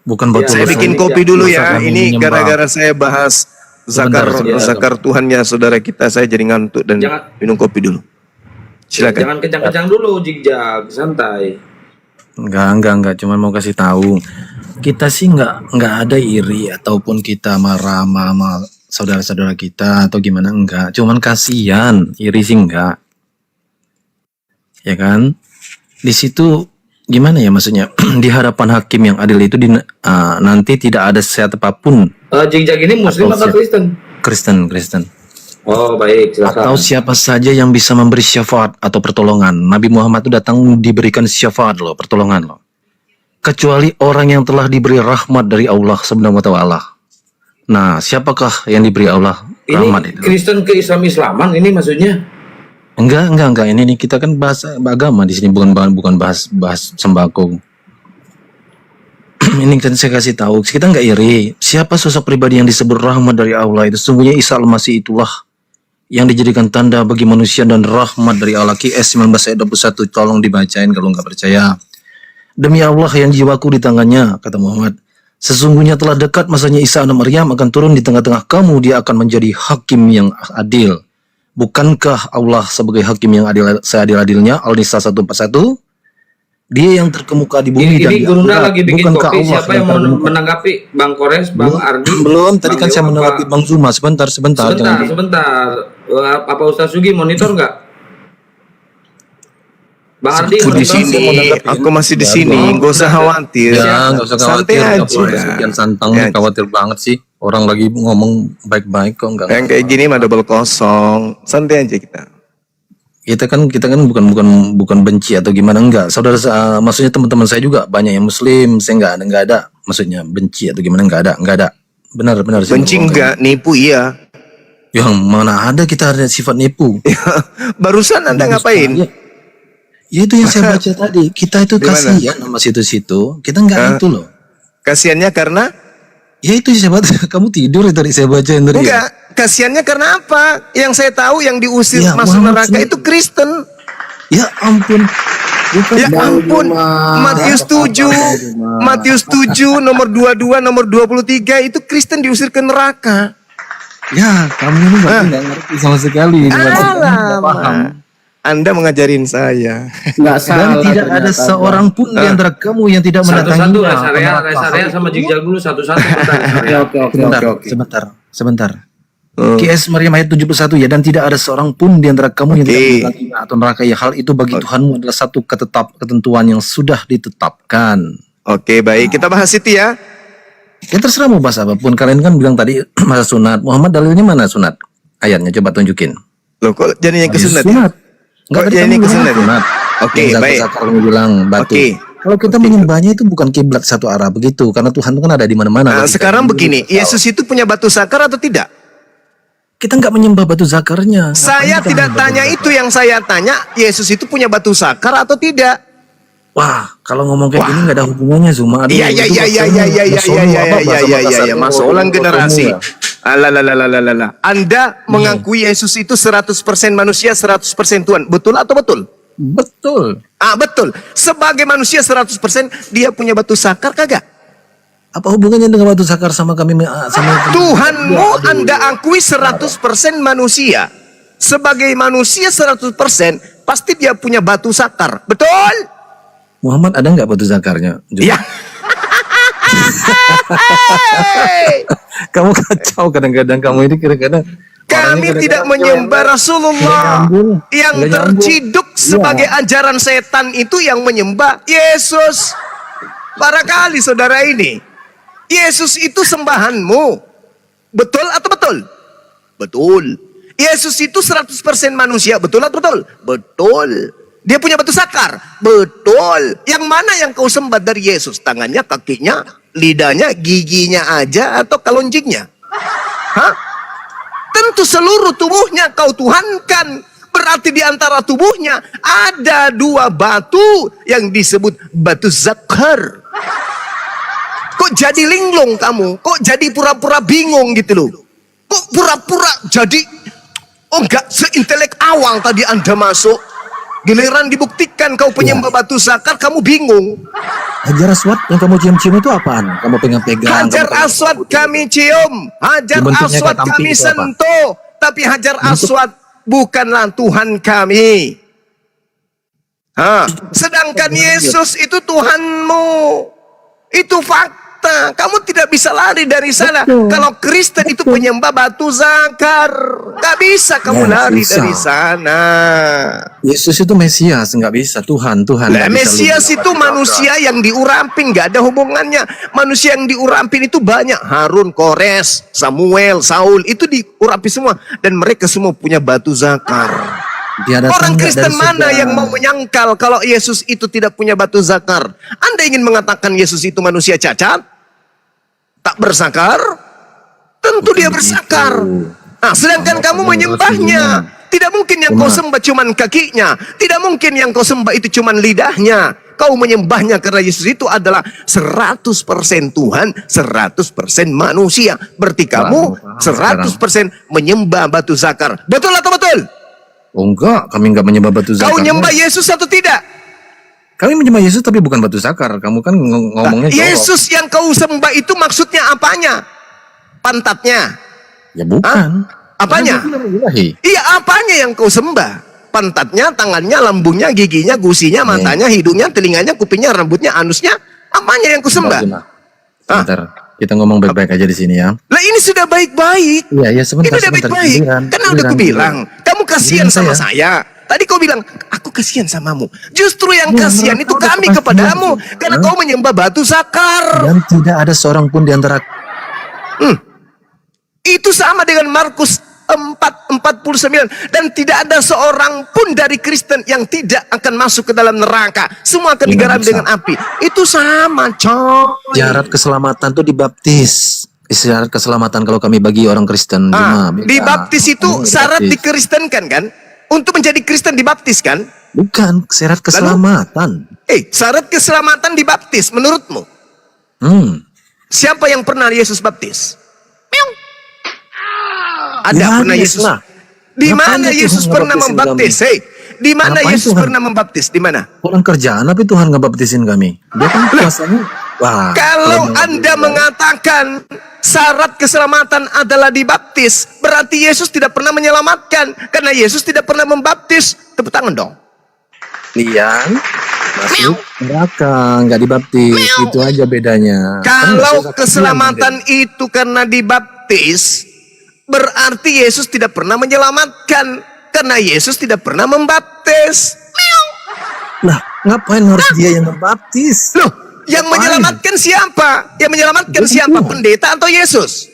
[SPEAKER 6] Bukan botol.
[SPEAKER 3] Saya bikin kopi dulu ya. Ini gara-gara saya bahas zakar Tuhannya saudara kita, saya jadi ngantuk dan minum kopi dulu. Silakan.
[SPEAKER 7] Jangan kencang-kencang dulu, jigjag, santai.
[SPEAKER 6] Enggak, cuman mau kasih tahu. Kita sih enggak ada iri ataupun kita marah sama saudara-saudara kita atau gimana, enggak. Cuman kasihan, iri sih enggak. Ya kan? Di situ gimana ya maksudnya? Di hadapan hakim yang adil itu nanti tidak ada siapapun.
[SPEAKER 7] Jigjag ini Muslim atau Kristen?
[SPEAKER 6] Kristen.
[SPEAKER 7] Oh baik, silakan.
[SPEAKER 6] Atau siapa saja yang bisa memberi syafaat atau pertolongan. Nabi Muhammad itu datang diberikan syafaat loh, pertolongan loh. Kecuali orang yang telah diberi rahmat dari Allah Subhanahu wa taala. Nah, siapakah yang diberi Allah rahmat itu?
[SPEAKER 7] Kristen ke Islaman ini maksudnya?
[SPEAKER 6] Enggak. Ini kita kan bahas agama di sini, bukan bahas sembako. Ini kan saya kasih tahu, kita nggak iri. Siapa sosok pribadi yang disebut rahmat dari Allah itu? Sesungguhnya Isa Al-Masih itulah yang dijadikan tanda bagi manusia dan rahmat dari Allah. QS 19 ayat 21, tolong dibacain kalau nggak percaya. Demi Allah yang jiwaku di tangannya, kata Muhammad, sesungguhnya telah dekat masanya Isa anak Maryam akan turun di tengah-tengah kamu, dia akan menjadi hakim yang adil. Bukankah Allah sebagai hakim yang adil, seadil-adilnya? Al-Nisa 141. Dia yang terkemuka di bumi dan
[SPEAKER 7] Ini
[SPEAKER 6] di
[SPEAKER 7] Gurunda
[SPEAKER 6] akhirat,
[SPEAKER 7] lagi bikin
[SPEAKER 6] bukankah
[SPEAKER 7] kopi.
[SPEAKER 6] Allah
[SPEAKER 7] Siapa yang mau
[SPEAKER 6] terkemuka?
[SPEAKER 7] menanggapi? Bang Kores, Bang Ardi?
[SPEAKER 6] Belum, tadi
[SPEAKER 7] Bang
[SPEAKER 6] kan saya
[SPEAKER 7] Dewa,
[SPEAKER 6] menanggapi
[SPEAKER 7] apa?
[SPEAKER 6] Bang Zuma. Sebentar,
[SPEAKER 7] Sebentar,
[SPEAKER 6] jangan di-
[SPEAKER 7] sebentar. Apa Ustaz Sugi monitor nggak? Bang Ardi
[SPEAKER 3] Aku di
[SPEAKER 7] monitor?
[SPEAKER 3] sini, aku masih di sini, nggak usah khawatir.
[SPEAKER 6] Ya, nggak usah
[SPEAKER 3] Santai
[SPEAKER 6] khawatir.
[SPEAKER 3] aja.
[SPEAKER 6] Nggak boleh sekian santang,
[SPEAKER 3] Ya.
[SPEAKER 6] khawatir banget sih. Orang lagi ngomong baik-baik kok enggak.
[SPEAKER 3] Yang kayak gini mah double kosong, santai aja kita.
[SPEAKER 6] Kita kan bukan benci atau gimana, enggak. Saudara, maksudnya teman-teman saya juga banyak yang muslim, saya enggak ada maksudnya benci atau gimana, enggak ada. Benar sih.
[SPEAKER 3] Benci enggak, nipu iya.
[SPEAKER 6] Yang mana ada kita ada sifat nipu.
[SPEAKER 3] Barusan Anda ngapain?
[SPEAKER 6] Ya itu yang saya baca tadi. Kita itu
[SPEAKER 3] Di mana?
[SPEAKER 6] kasihan sama situ-situ. Kita enggak itu loh.
[SPEAKER 3] Kasiannya karena
[SPEAKER 6] Ya itu saya baca. Kamu tidur ya tadi saya baca yang tadi.
[SPEAKER 3] enggak, kasiannya karena apa? Yang saya tahu yang diusir
[SPEAKER 6] Ya,
[SPEAKER 3] masuk
[SPEAKER 6] Muhammad
[SPEAKER 3] neraka
[SPEAKER 6] sendiri.
[SPEAKER 3] itu Kristen.
[SPEAKER 6] Ya ampun. Bukan
[SPEAKER 3] Ya ampun, Matius 7, Matius 7 nomor 22, nomor 23 itu Kristen diusir ke neraka.
[SPEAKER 6] Ya, kamu ini berarti nggak ngerti sama sekali. Ini berarti kamu nggak paham.
[SPEAKER 3] Alamak. Anda mengajarin saya.
[SPEAKER 8] Nggak
[SPEAKER 6] Dan
[SPEAKER 8] salah
[SPEAKER 6] tidak ada
[SPEAKER 8] ternyata.
[SPEAKER 6] seorang pun di antara kamu yang tidak
[SPEAKER 7] Satu-satu,
[SPEAKER 6] mendatanginya.
[SPEAKER 7] rest area sama Jigjag dulu satu-satu.
[SPEAKER 8] Oke.
[SPEAKER 6] Sebentar. QS Maryam ayat 71 ya, dan tidak ada seorang pun di antara kamu yang tidak mendatanginya atau neraka ya, hal itu bagi Tuhanmu adalah satu ketentuan yang sudah ditetapkan.
[SPEAKER 3] Oke, baik. Kita bahas itu ya.
[SPEAKER 6] Ya terserah mau bahas apapun. Kalian kan bilang tadi masa sunat. Muhammad dalilnya mana sunat? Ayatnya coba tunjukin.
[SPEAKER 3] Loh, kok jadinya ke sunat?
[SPEAKER 6] Sunat.
[SPEAKER 3] Kok
[SPEAKER 6] Enggak, tadi
[SPEAKER 3] jadi
[SPEAKER 6] kamu
[SPEAKER 3] ke
[SPEAKER 6] bilang
[SPEAKER 3] sunat?
[SPEAKER 6] sunat.
[SPEAKER 3] Oke,
[SPEAKER 6] Yang
[SPEAKER 3] baik.
[SPEAKER 6] Zakar kamu bilang batu.
[SPEAKER 3] Oke.
[SPEAKER 6] Kalau kita menyembahnya itu bukan kiblat satu arah begitu, karena Tuhan itu kan ada di mana-mana.
[SPEAKER 3] Nah,
[SPEAKER 6] Bagi
[SPEAKER 3] sekarang
[SPEAKER 6] kita.
[SPEAKER 3] begini, Yesus itu punya batu sakar atau tidak?
[SPEAKER 6] Kita nggak menyembah batu zakarnya.
[SPEAKER 3] Saya
[SPEAKER 6] Ngapain kita
[SPEAKER 3] tidak
[SPEAKER 6] menyembah
[SPEAKER 3] tanya
[SPEAKER 6] batu
[SPEAKER 3] itu, yang saya tanya Yesus itu punya batu sakar atau tidak?
[SPEAKER 6] Wah, kalau ngomong kayak gini nggak ada hubungannya, Zuma. Aduh,
[SPEAKER 3] Iya,
[SPEAKER 6] itu
[SPEAKER 3] iya, iya,
[SPEAKER 6] bahasanya
[SPEAKER 3] iya, iya, iya,
[SPEAKER 6] Masono,
[SPEAKER 3] iya,
[SPEAKER 6] apa
[SPEAKER 3] iya,
[SPEAKER 6] bahasa
[SPEAKER 3] iya, iya,
[SPEAKER 6] kasarnya,
[SPEAKER 3] iya, masuk ulang
[SPEAKER 6] Masono
[SPEAKER 3] generasi.
[SPEAKER 6] ya.
[SPEAKER 3] Alalalalalalala. Anda mengakui Yesus itu 100% manusia, 100% Tuhan. Betul atau betul?
[SPEAKER 6] Betul.
[SPEAKER 3] Betul. Sebagai manusia 100% dia punya batu sakar kagak?
[SPEAKER 6] Apa hubungannya dengan batu zakar sama kami?
[SPEAKER 3] Tuhanmu Anda akui 100% manusia. Sebagai manusia 100% pasti dia punya batu sakar. Betul?
[SPEAKER 6] Muhammad ada nggak batu zakarnya?
[SPEAKER 3] Ya.
[SPEAKER 6] Kamu kacau kadang-kadang, kamu ini kadang-kadang.
[SPEAKER 3] Kami tidak menyembah Rasulullah. Yang terciduk sebagai ajaran setan itu yang menyembah Yesus. Barangkali saudara ini, Yesus itu sembahanmu. Betul atau betul? Betul. Yesus itu 100% manusia. Betul atau betul? Betul. Dia punya batu sakar. Betul. Yang mana yang kau sembah dari Yesus? Tangannya, kakinya, lidahnya, giginya aja, atau kalonjingnya? Hah? Tentu seluruh tubuhnya kau tuhankan. Berarti di antara tubuhnya ada dua batu yang disebut batu zakar. Kok jadi linglung kamu? Kok jadi pura-pura bingung gitu loh? Kok pura-pura jadi, oh enggak seintelek awal tadi Anda masuk. Giliran dibuktikan kau penyembah batu zakar, kamu bingung.
[SPEAKER 6] Hajar Aswad yang kamu cium-cium itu apaan? Kamu pegang-pegang.
[SPEAKER 3] Hajar Aswad kami cium, Hajar
[SPEAKER 6] Dibentuknya
[SPEAKER 3] Aswad
[SPEAKER 6] kayak
[SPEAKER 3] kami
[SPEAKER 6] tamping itu apa?
[SPEAKER 3] sentuh, tapi Hajar Aswad bukanlah Tuhan kami. Sedangkan Yesus itu Tuhanmu. Itu fakta. Kamu tidak bisa lari dari sana. Kalau Kristen itu penyembah batu zakar, gak bisa kamu lari dari sana.
[SPEAKER 6] Yesus itu Mesias, nggak bisa. Tuhan.
[SPEAKER 3] Lah,
[SPEAKER 6] nggak bisa
[SPEAKER 3] Mesias
[SPEAKER 6] lu-
[SPEAKER 3] itu manusia yang diurampin, nggak ada hubungannya. Manusia yang diurampin itu banyak. Harun, Kores, Samuel, Saul, itu diurapi semua. Dan mereka semua punya batu zakar.
[SPEAKER 6] Diadakan
[SPEAKER 3] Orang
[SPEAKER 6] nggak
[SPEAKER 3] Kristen
[SPEAKER 6] dari
[SPEAKER 3] mana
[SPEAKER 6] surga?
[SPEAKER 3] yang mau menyangkal kalau Yesus itu tidak punya batu zakar? Anda ingin mengatakan Yesus itu manusia cacat? Tak bersakar? Tentu dia bersakar. Nah, sedangkan kamu menyembahnya. Tidak mungkin yang kau sembah cuman kakinya. Tidak mungkin yang kau sembah itu cuman lidahnya. Kau menyembahnya karena Yesus itu adalah 100% Tuhan, 100% manusia. Berarti kamu 100% menyembah batu zakar. Betul atau betul?
[SPEAKER 6] Oh enggak, kami enggak menyembah batu zakar.
[SPEAKER 3] Kau nyembah Yesus atau tidak?
[SPEAKER 6] Kami menyembah Yesus tapi bukan batu zakar. Kamu kan ngomongnya jorok.
[SPEAKER 3] Yesus yang kau sembah itu maksudnya apanya? Pantatnya?
[SPEAKER 6] Ya bukan.
[SPEAKER 3] Apanya?
[SPEAKER 6] Kan dia bilang ilahi.
[SPEAKER 3] Iya, apanya yang kau sembah? pantatnya, tangannya, lambungnya, giginya, gusinya, matanya, hidungnya, telinganya, kupingnya, rambutnya, anusnya. Apanya yang kusembah?
[SPEAKER 6] Sebentar, kita ngomong baik-baik aja di sini ya.
[SPEAKER 3] Lah ini sudah baik-baik.
[SPEAKER 6] Iya, ya
[SPEAKER 3] Ini
[SPEAKER 6] sebentar,
[SPEAKER 3] udah
[SPEAKER 6] sebentar.
[SPEAKER 3] baik-baik. Karena udah aku bilang, kamu kasihan
[SPEAKER 6] Giliran
[SPEAKER 3] sama saya. Tadi kau bilang, aku kasihan samamu. Justru yang kasihan itu kami kepadamu. Karena kau menyembah batu sakar.
[SPEAKER 6] Dan tidak ada seorang pun di antara
[SPEAKER 3] Itu sama dengan Markus 4:49. Dan tidak ada seorang pun dari Kristen yang tidak akan masuk ke dalam neraka. Semua akan digarami dengan api. Itu sama, coy.
[SPEAKER 6] syarat keselamatan tuh dibaptis. Syarat keselamatan kalau kami bagi orang Kristen cuma beda.
[SPEAKER 3] Dibaptis itu syarat dikristenkan kan? Untuk menjadi Kristen dibaptis kan?
[SPEAKER 6] Bukan syarat keselamatan.
[SPEAKER 3] Syarat keselamatan dibaptis menurutmu? Siapa yang pernah Yesus baptis? Meong. Ada
[SPEAKER 6] Ya,
[SPEAKER 3] pernah
[SPEAKER 6] Yesus
[SPEAKER 3] Yesus?
[SPEAKER 6] lah.
[SPEAKER 3] Di
[SPEAKER 6] Ngapain
[SPEAKER 3] mana
[SPEAKER 6] Tuhan
[SPEAKER 3] Yesus pernah
[SPEAKER 6] ngebaptisin
[SPEAKER 3] membaptis?
[SPEAKER 6] kami?
[SPEAKER 3] Di mana
[SPEAKER 6] Ngapain
[SPEAKER 3] Yesus
[SPEAKER 6] Tuhan?
[SPEAKER 3] pernah membaptis? Di mana?
[SPEAKER 6] Kurang kerjaan tapi Tuhan nggak baptisin kami. Dia kan kuasanya. Wah.
[SPEAKER 3] Kalau Anda mengatakan syarat keselamatan adalah dibaptis, berarti Yesus tidak pernah menyelamatkan karena Yesus tidak pernah membaptis. Tepuk tangan dong.
[SPEAKER 6] Lian masuk neraka nggak dibaptis, itu aja bedanya.
[SPEAKER 3] Kalau keselamatan itu karena dibaptis, berarti Yesus tidak pernah menyelamatkan karena Yesus tidak pernah membaptis.
[SPEAKER 6] Nah, ngapain harus dia yang membaptis?
[SPEAKER 3] Loh, yang menyelamatkan siapa? Yang menyelamatkan siapa? Pendeta atau Yesus?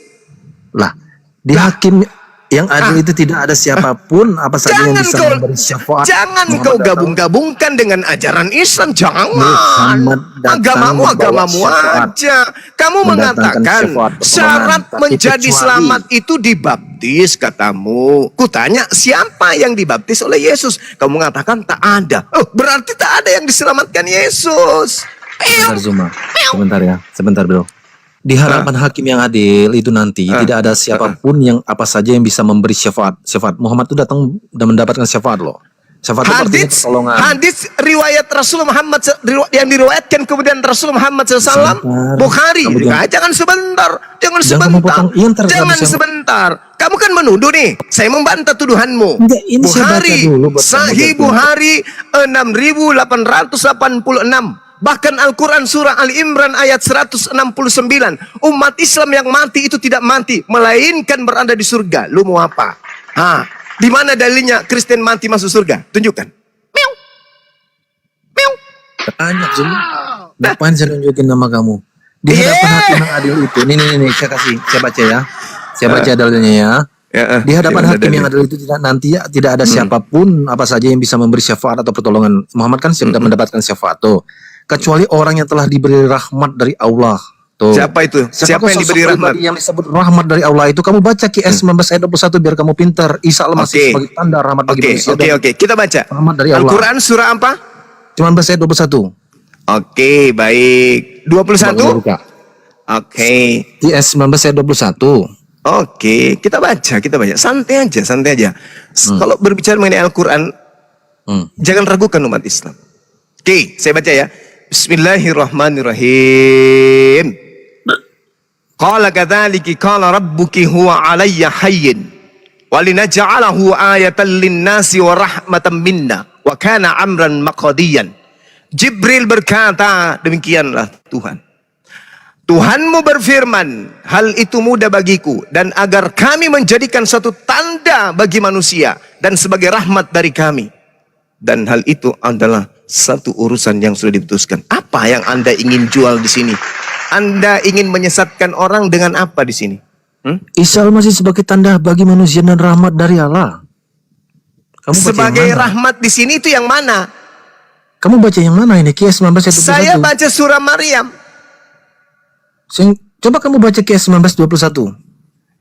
[SPEAKER 6] Lah, di hakim yang adil itu tidak ada siapapun apa saja yang bisa memberi syafaat.
[SPEAKER 3] Jangan kau gabung-gabungkan dengan ajaran Islam. Jangan.
[SPEAKER 6] Muhammad datang
[SPEAKER 3] Agamamu
[SPEAKER 6] membawa syafaat.
[SPEAKER 3] aja. Kamu
[SPEAKER 6] Mendatangkan
[SPEAKER 3] mengatakan
[SPEAKER 6] syafaat
[SPEAKER 3] syarat
[SPEAKER 6] pertolongan, tapi
[SPEAKER 3] menjadi
[SPEAKER 6] kecuali-
[SPEAKER 3] selamat itu dibaptis katamu. Kutanya siapa yang dibaptis oleh Yesus? Kamu mengatakan tak ada. Oh, berarti tak ada yang diselamatkan Yesus.
[SPEAKER 6] Sebentar Zuma, sebentar ya, sebentar bro. Di hadapan hakim yang adil itu nanti tidak ada siapapun yang apa saja yang bisa memberi syafaat. Syafaat Muhammad itu datang dan mendapatkan syafaat loh. Syafaat itu artinya pertolongan.
[SPEAKER 3] Hadis riwayat Rasul Muhammad yang diriwayatkan kemudian Rasul Muhammad SAW
[SPEAKER 6] Sebentar.
[SPEAKER 3] Bukhari.
[SPEAKER 6] Kamu jangan-
[SPEAKER 3] Jangan sebentar, jangan
[SPEAKER 6] Jangan kamu
[SPEAKER 3] sebentar,
[SPEAKER 6] potong. Iya, ntar
[SPEAKER 3] jangan
[SPEAKER 6] habis yang-
[SPEAKER 3] sebentar. Kamu kan menuduh nih. Saya membantah tuduhanmu.
[SPEAKER 6] Enggak, ini saya baca
[SPEAKER 3] Bukhari,
[SPEAKER 6] dulu buat kamu,
[SPEAKER 3] Sahih
[SPEAKER 6] buat kamu.
[SPEAKER 3] Bukhari 6886. Bahkan Al-Quran surah Ali Imran ayat 169. Umat Islam yang mati itu tidak mati, melainkan berada di surga. Lu mau apa? Di mana dalilnya Kristen mati masuk surga? Tunjukkan. Meong. Meong.
[SPEAKER 6] Tanya Zuma. Ngapain saya nunjukin nama kamu? Di hadapan hakim yang adil itu. Nih, saya baca ya. Saya baca dalilnya ya. Di hadapan hakim yang adil itu tidak ada siapapun apa saja yang bisa memberi syafaat atau pertolongan. Muhammad kan sudah mendapatkan syafaat tuh. Kecuali orang yang telah diberi rahmat dari Allah. Tuh.
[SPEAKER 3] Siapa itu? Siapa yang
[SPEAKER 6] sosok
[SPEAKER 3] diberi rahmat?
[SPEAKER 6] pribadi yang disebut rahmat dari Allah itu? Kamu baca QS 19 ayat 21 biar kamu pintar. Isa al-Masih sebagai tanda rahmat bagi manusia.
[SPEAKER 3] Oke. Kita baca.
[SPEAKER 6] Rahmat dari Allah.
[SPEAKER 3] Al-Quran surah apa?
[SPEAKER 6] 19 ayat 21.
[SPEAKER 3] Oke, baik. 21?
[SPEAKER 6] Buka.
[SPEAKER 3] Oke.
[SPEAKER 6] QS 19 ayat 21.
[SPEAKER 3] Oke, kita baca. Santai aja. Kalau berbicara mengenai Al-Quran, jangan ragukan umat Islam. Oke, saya baca ya. Bismillahirrahmanirrahim. Qala kadzalika qala rabbuki huwa 'alayya hayyin wa linaj'alahu ayatan lin-nasi wa rahmatan minna wa kana amran maqdiyan. Jibril berkata, demikianlah Tuhan. Tuhanmu berfirman, hal itu mudah bagiku dan agar kami menjadikan satu tanda bagi manusia dan sebagai rahmat dari kami. Dan hal itu adalah satu urusan yang sudah diputuskan. Apa yang Anda ingin jual di sini? Anda ingin menyesatkan orang dengan apa di sini?
[SPEAKER 6] Isa masih sebagai tanda bagi manusia dan rahmat dari Allah. Kamu baca
[SPEAKER 3] Sebagai
[SPEAKER 6] yang mana?
[SPEAKER 3] rahmat di sini itu yang mana?
[SPEAKER 6] Kamu baca yang mana ini? QS 19 ayat 21.
[SPEAKER 3] Saya baca surah Maryam.
[SPEAKER 6] Coba kamu baca QS 19 21.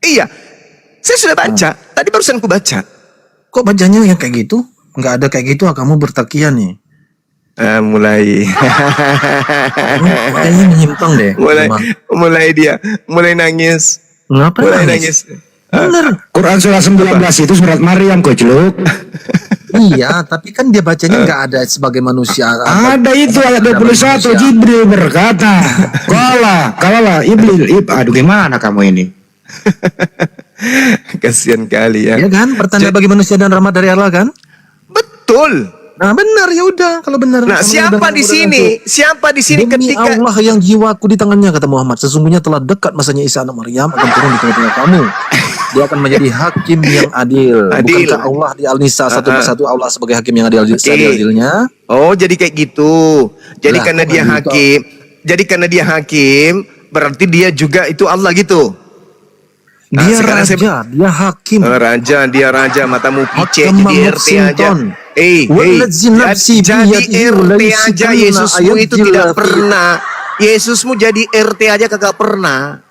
[SPEAKER 3] Iya, saya sudah baca. Tadi barusan ku baca.
[SPEAKER 6] Kok bacanya yang kayak gitu? Nggak ada kayak gitu, kamu bertakian nih.
[SPEAKER 3] Mulai
[SPEAKER 6] Kayaknya menyimpang deh.
[SPEAKER 3] mulai nangis.
[SPEAKER 6] Kenapa
[SPEAKER 3] Mulai
[SPEAKER 6] nangis?
[SPEAKER 3] nangis.
[SPEAKER 6] Bener.
[SPEAKER 8] Quran surah 19 itu surat Maryam kok, Celuk.
[SPEAKER 6] Iya, tapi kan dia bacanya nggak ada sebagai manusia.
[SPEAKER 8] Ada itu ayat 21, Jibril berkata, Kala, aduh gimana kamu ini?
[SPEAKER 3] Kasihan kali ya.
[SPEAKER 6] Iya kan, pertanda bagi manusia dan rahmat dari Allah kan?
[SPEAKER 3] Betul. Betul.
[SPEAKER 6] Nah benar, ya udah kalau benar.
[SPEAKER 3] Nah, siapa di sini? Siapa di sini
[SPEAKER 6] Demi
[SPEAKER 3] ketika
[SPEAKER 6] Allah yang jiwaku di tangannya, kata Muhammad, sesungguhnya telah dekat masanya Isa anak Maryam akan turun di tengah-tengah kamu. Dia akan menjadi hakim yang adil.
[SPEAKER 3] Adil.
[SPEAKER 6] Bukankah Allah di Al-Nisa 1:1 Allah sebagai hakim yang adil-adilnya?
[SPEAKER 3] Oh, jadi kayak gitu. Jadi
[SPEAKER 6] Lah,
[SPEAKER 3] karena
[SPEAKER 6] kok
[SPEAKER 3] dia
[SPEAKER 6] nggak
[SPEAKER 3] hakim, jadi karena dia hakim, berarti dia juga itu Allah gitu. Nah,
[SPEAKER 6] Dia
[SPEAKER 3] sekarang
[SPEAKER 6] raja, dia hakim.
[SPEAKER 3] Dia raja, matamu picek
[SPEAKER 6] Hakam
[SPEAKER 3] jadi RT aja.
[SPEAKER 6] Mahmud
[SPEAKER 3] Jadi
[SPEAKER 6] Wallazi nafsi biyadihi
[SPEAKER 3] RT aja
[SPEAKER 6] layusikanna
[SPEAKER 3] Yesusmu itu
[SPEAKER 6] ayat
[SPEAKER 3] tidak
[SPEAKER 6] jilati.
[SPEAKER 3] pernah. Yesusmu jadi RT aja kagak pernah.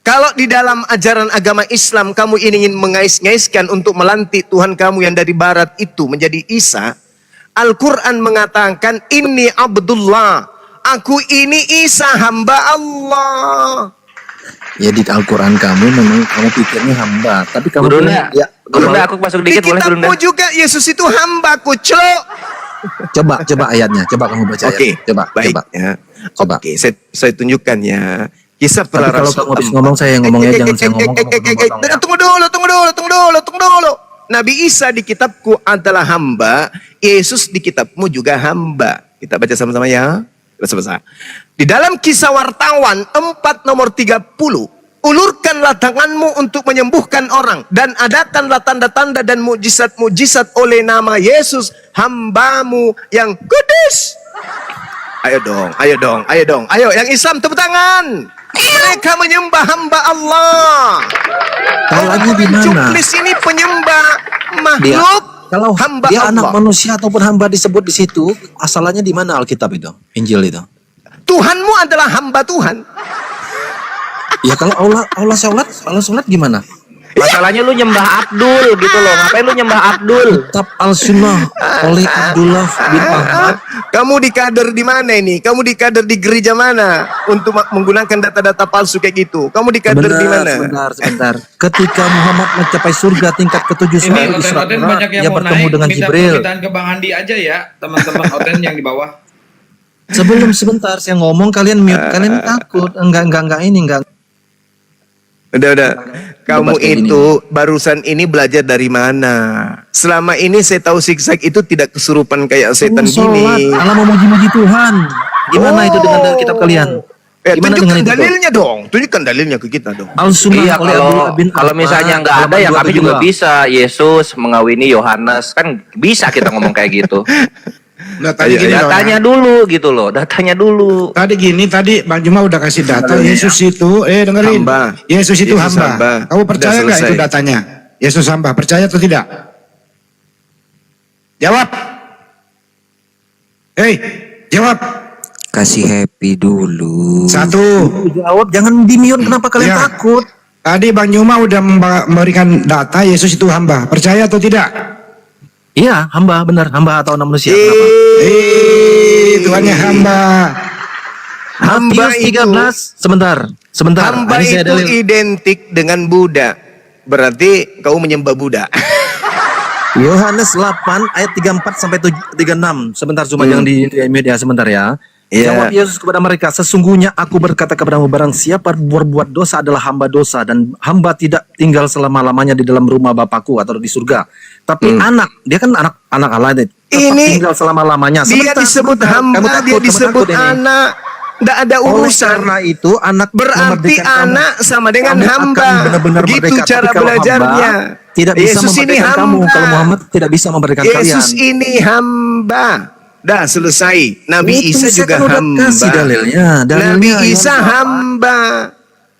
[SPEAKER 3] Kalau di dalam ajaran agama Islam kamu ingin mengais-ngaiskan untuk melantik Tuhan kamu yang dari barat itu menjadi Isa, Al-Quran mengatakan ini Abdullah, aku ini Isa hamba Allah.
[SPEAKER 6] Ya di Al-Quran kamu memang kamu pikirnya hamba, tapi kamu
[SPEAKER 9] Gurunda,
[SPEAKER 6] ya,
[SPEAKER 9] Gurunda aku masuk
[SPEAKER 3] Di
[SPEAKER 9] dikit boleh Gurunda?
[SPEAKER 3] kitabmu juga Yesus itu hambaku, celok.
[SPEAKER 6] coba ayatnya, coba kamu baca
[SPEAKER 3] Oke,
[SPEAKER 6] ayatnya. Coba,
[SPEAKER 3] baik
[SPEAKER 6] coba.
[SPEAKER 3] ya.
[SPEAKER 6] Coba.
[SPEAKER 3] Oke, saya tunjukkan ya. Kisah
[SPEAKER 6] Tapi
[SPEAKER 3] para
[SPEAKER 6] kalau
[SPEAKER 3] rasul.
[SPEAKER 6] kamu habis ngomong saya yang ngomongnya, jangan saya ngomong kamu ngomong ya.
[SPEAKER 3] Tunggu dulu. Nabi Isa di kitabku adalah hamba, Yesus di kitabmu juga hamba. Kita baca sama-sama ya. Bersama-sama. Di dalam Kisah Wartawan 4:30, ulurkanlah tanganmu untuk menyembuhkan orang dan adakanlah tanda-tanda dan mukjizat-mukjizat oleh nama Yesus hambamu yang kudus. Ayo dong. Ayo yang Islam tepuk tangan. Mereka menyembah hamba Allah.
[SPEAKER 6] Salahnya di mana?
[SPEAKER 3] Cuklis ini penyembah
[SPEAKER 6] Dia,
[SPEAKER 3] makhluk.
[SPEAKER 6] kalau
[SPEAKER 3] hamba
[SPEAKER 6] dia
[SPEAKER 3] Allah.
[SPEAKER 6] anak manusia ataupun hamba disebut di situ, asalnya di mana Alkitab itu? Injil itu?
[SPEAKER 3] Tuhanmu adalah hamba Tuhan.
[SPEAKER 6] Ya kalau Allah sholat gimana?
[SPEAKER 9] Masalahnya lu nyembah Abdul gitu loh. Ngapain lu nyembah Abdul?
[SPEAKER 6] Kitab Al-Sunnah oleh Abdullah bin Ahmad.
[SPEAKER 3] Kamu dikader di mana ini? Kamu dikader di gereja mana untuk menggunakan data-data palsu kayak gitu? Kamu dikader di mana?
[SPEAKER 6] Sebentar. Ketika Muhammad mencapai surga tingkat ke-7
[SPEAKER 7] Ini
[SPEAKER 6] selalu di surat
[SPEAKER 7] Oten
[SPEAKER 6] Al-Baqarah,
[SPEAKER 7] banyak yang
[SPEAKER 6] dia
[SPEAKER 7] mau
[SPEAKER 6] bertemu
[SPEAKER 7] naik,
[SPEAKER 6] dengan
[SPEAKER 7] minta
[SPEAKER 6] Jibril.
[SPEAKER 7] permintaan ke Bang Andi aja ya, teman-teman Oten yang di bawah.
[SPEAKER 6] Sebelum sebentar saya ngomong kalian mute, kalian takut. Enggak ini enggak.
[SPEAKER 3] Udah. Kamu
[SPEAKER 6] Bebas kayak
[SPEAKER 3] itu barusan ini belajar dari mana? Selama ini saya tahu zigzag itu tidak kesurupan kayak setan
[SPEAKER 6] Sholat,
[SPEAKER 3] gini.
[SPEAKER 6] Allah memuji-muji Tuhan. Gimana itu dengan kitab kalian? Gimana
[SPEAKER 3] Tunjukkan
[SPEAKER 6] dengan itu?
[SPEAKER 3] dalilnya dong. Tunjukkan dalilnya ke kita dong.
[SPEAKER 6] Al-Sunnah
[SPEAKER 9] Iya,
[SPEAKER 6] oleh Abdullah bin
[SPEAKER 9] kalau
[SPEAKER 6] Ahmad,
[SPEAKER 9] misalnya nggak ada ya kami juga
[SPEAKER 6] 872.
[SPEAKER 9] bisa. Yesus mengawini Yohanes, kan bisa kita ngomong kayak gitu.
[SPEAKER 8] Nah, tadi gini loh,
[SPEAKER 9] Datanya dulu gitu loh, datanya dulu.
[SPEAKER 8] Tadi Bang Juma udah kasih data Yesus itu, dengerin.
[SPEAKER 3] Hamba.
[SPEAKER 8] Yesus itu
[SPEAKER 3] Yesus hamba.
[SPEAKER 8] hamba. Kamu percaya
[SPEAKER 3] Udah
[SPEAKER 8] nggak
[SPEAKER 3] selesai.
[SPEAKER 8] itu datanya? Yesus hamba, percaya atau tidak? Jawab. Jawab.
[SPEAKER 5] Kasih happy dulu.
[SPEAKER 8] Satu.
[SPEAKER 6] Jawab, jangan di-mute, kenapa kalian
[SPEAKER 8] Ya.
[SPEAKER 6] takut?
[SPEAKER 8] Tadi Bang Juma udah memberikan data Yesus itu hamba. Percaya atau tidak?
[SPEAKER 6] Iya, hamba benar, hamba atau anak manusia. Kenapa?
[SPEAKER 8] Tuhannya hamba.
[SPEAKER 3] Hamba
[SPEAKER 6] Matius
[SPEAKER 3] itu
[SPEAKER 6] 13, sebentar.
[SPEAKER 3] Hamba
[SPEAKER 6] Ini saya
[SPEAKER 3] itu
[SPEAKER 6] dalil.
[SPEAKER 3] identik dengan Buddha. Berarti kau menyembah Buddha.
[SPEAKER 6] Yohanes 8 ayat 34 sampai 36. Sebentar cuma jangan di media sebentar ya.
[SPEAKER 3] Iya.
[SPEAKER 6] Jawab Yesus kepada mereka, sesungguhnya aku berkata kepadamu, barang siapa berbuat dosa adalah hamba dosa, dan hamba tidak tinggal selama-lamanya di dalam rumah Bapakku atau di surga. Tapi anak, dia kan anak Allah tetap
[SPEAKER 3] Ini
[SPEAKER 6] tinggal selama-lamanya.
[SPEAKER 3] Dia disebut hamba, dia disebut anak. Tidak ada
[SPEAKER 6] Oleh
[SPEAKER 3] urusan.
[SPEAKER 6] karena itu anak
[SPEAKER 3] Berarti
[SPEAKER 6] memerdekakan kamu.
[SPEAKER 3] anak sama dengan
[SPEAKER 6] Kamu
[SPEAKER 3] hamba.
[SPEAKER 6] akan benar-benar
[SPEAKER 3] Begitu
[SPEAKER 6] merdeka.
[SPEAKER 3] cara
[SPEAKER 6] Tapi kalau
[SPEAKER 3] belajarnya.
[SPEAKER 6] hamba tidak bisa
[SPEAKER 3] Yesus ini
[SPEAKER 6] memerdekakan kamu.
[SPEAKER 3] hamba.
[SPEAKER 6] Kalau Muhammad tidak bisa memerdekakan kalian.
[SPEAKER 3] Yesus ini hamba. Dah selesai. Nabi
[SPEAKER 6] Itu
[SPEAKER 3] Isa
[SPEAKER 6] saya
[SPEAKER 3] juga
[SPEAKER 6] kan udah
[SPEAKER 3] hamba.
[SPEAKER 6] kasih dalilnya.
[SPEAKER 3] Nabi
[SPEAKER 6] Dalilnya
[SPEAKER 3] Isa
[SPEAKER 6] yang
[SPEAKER 3] hamba.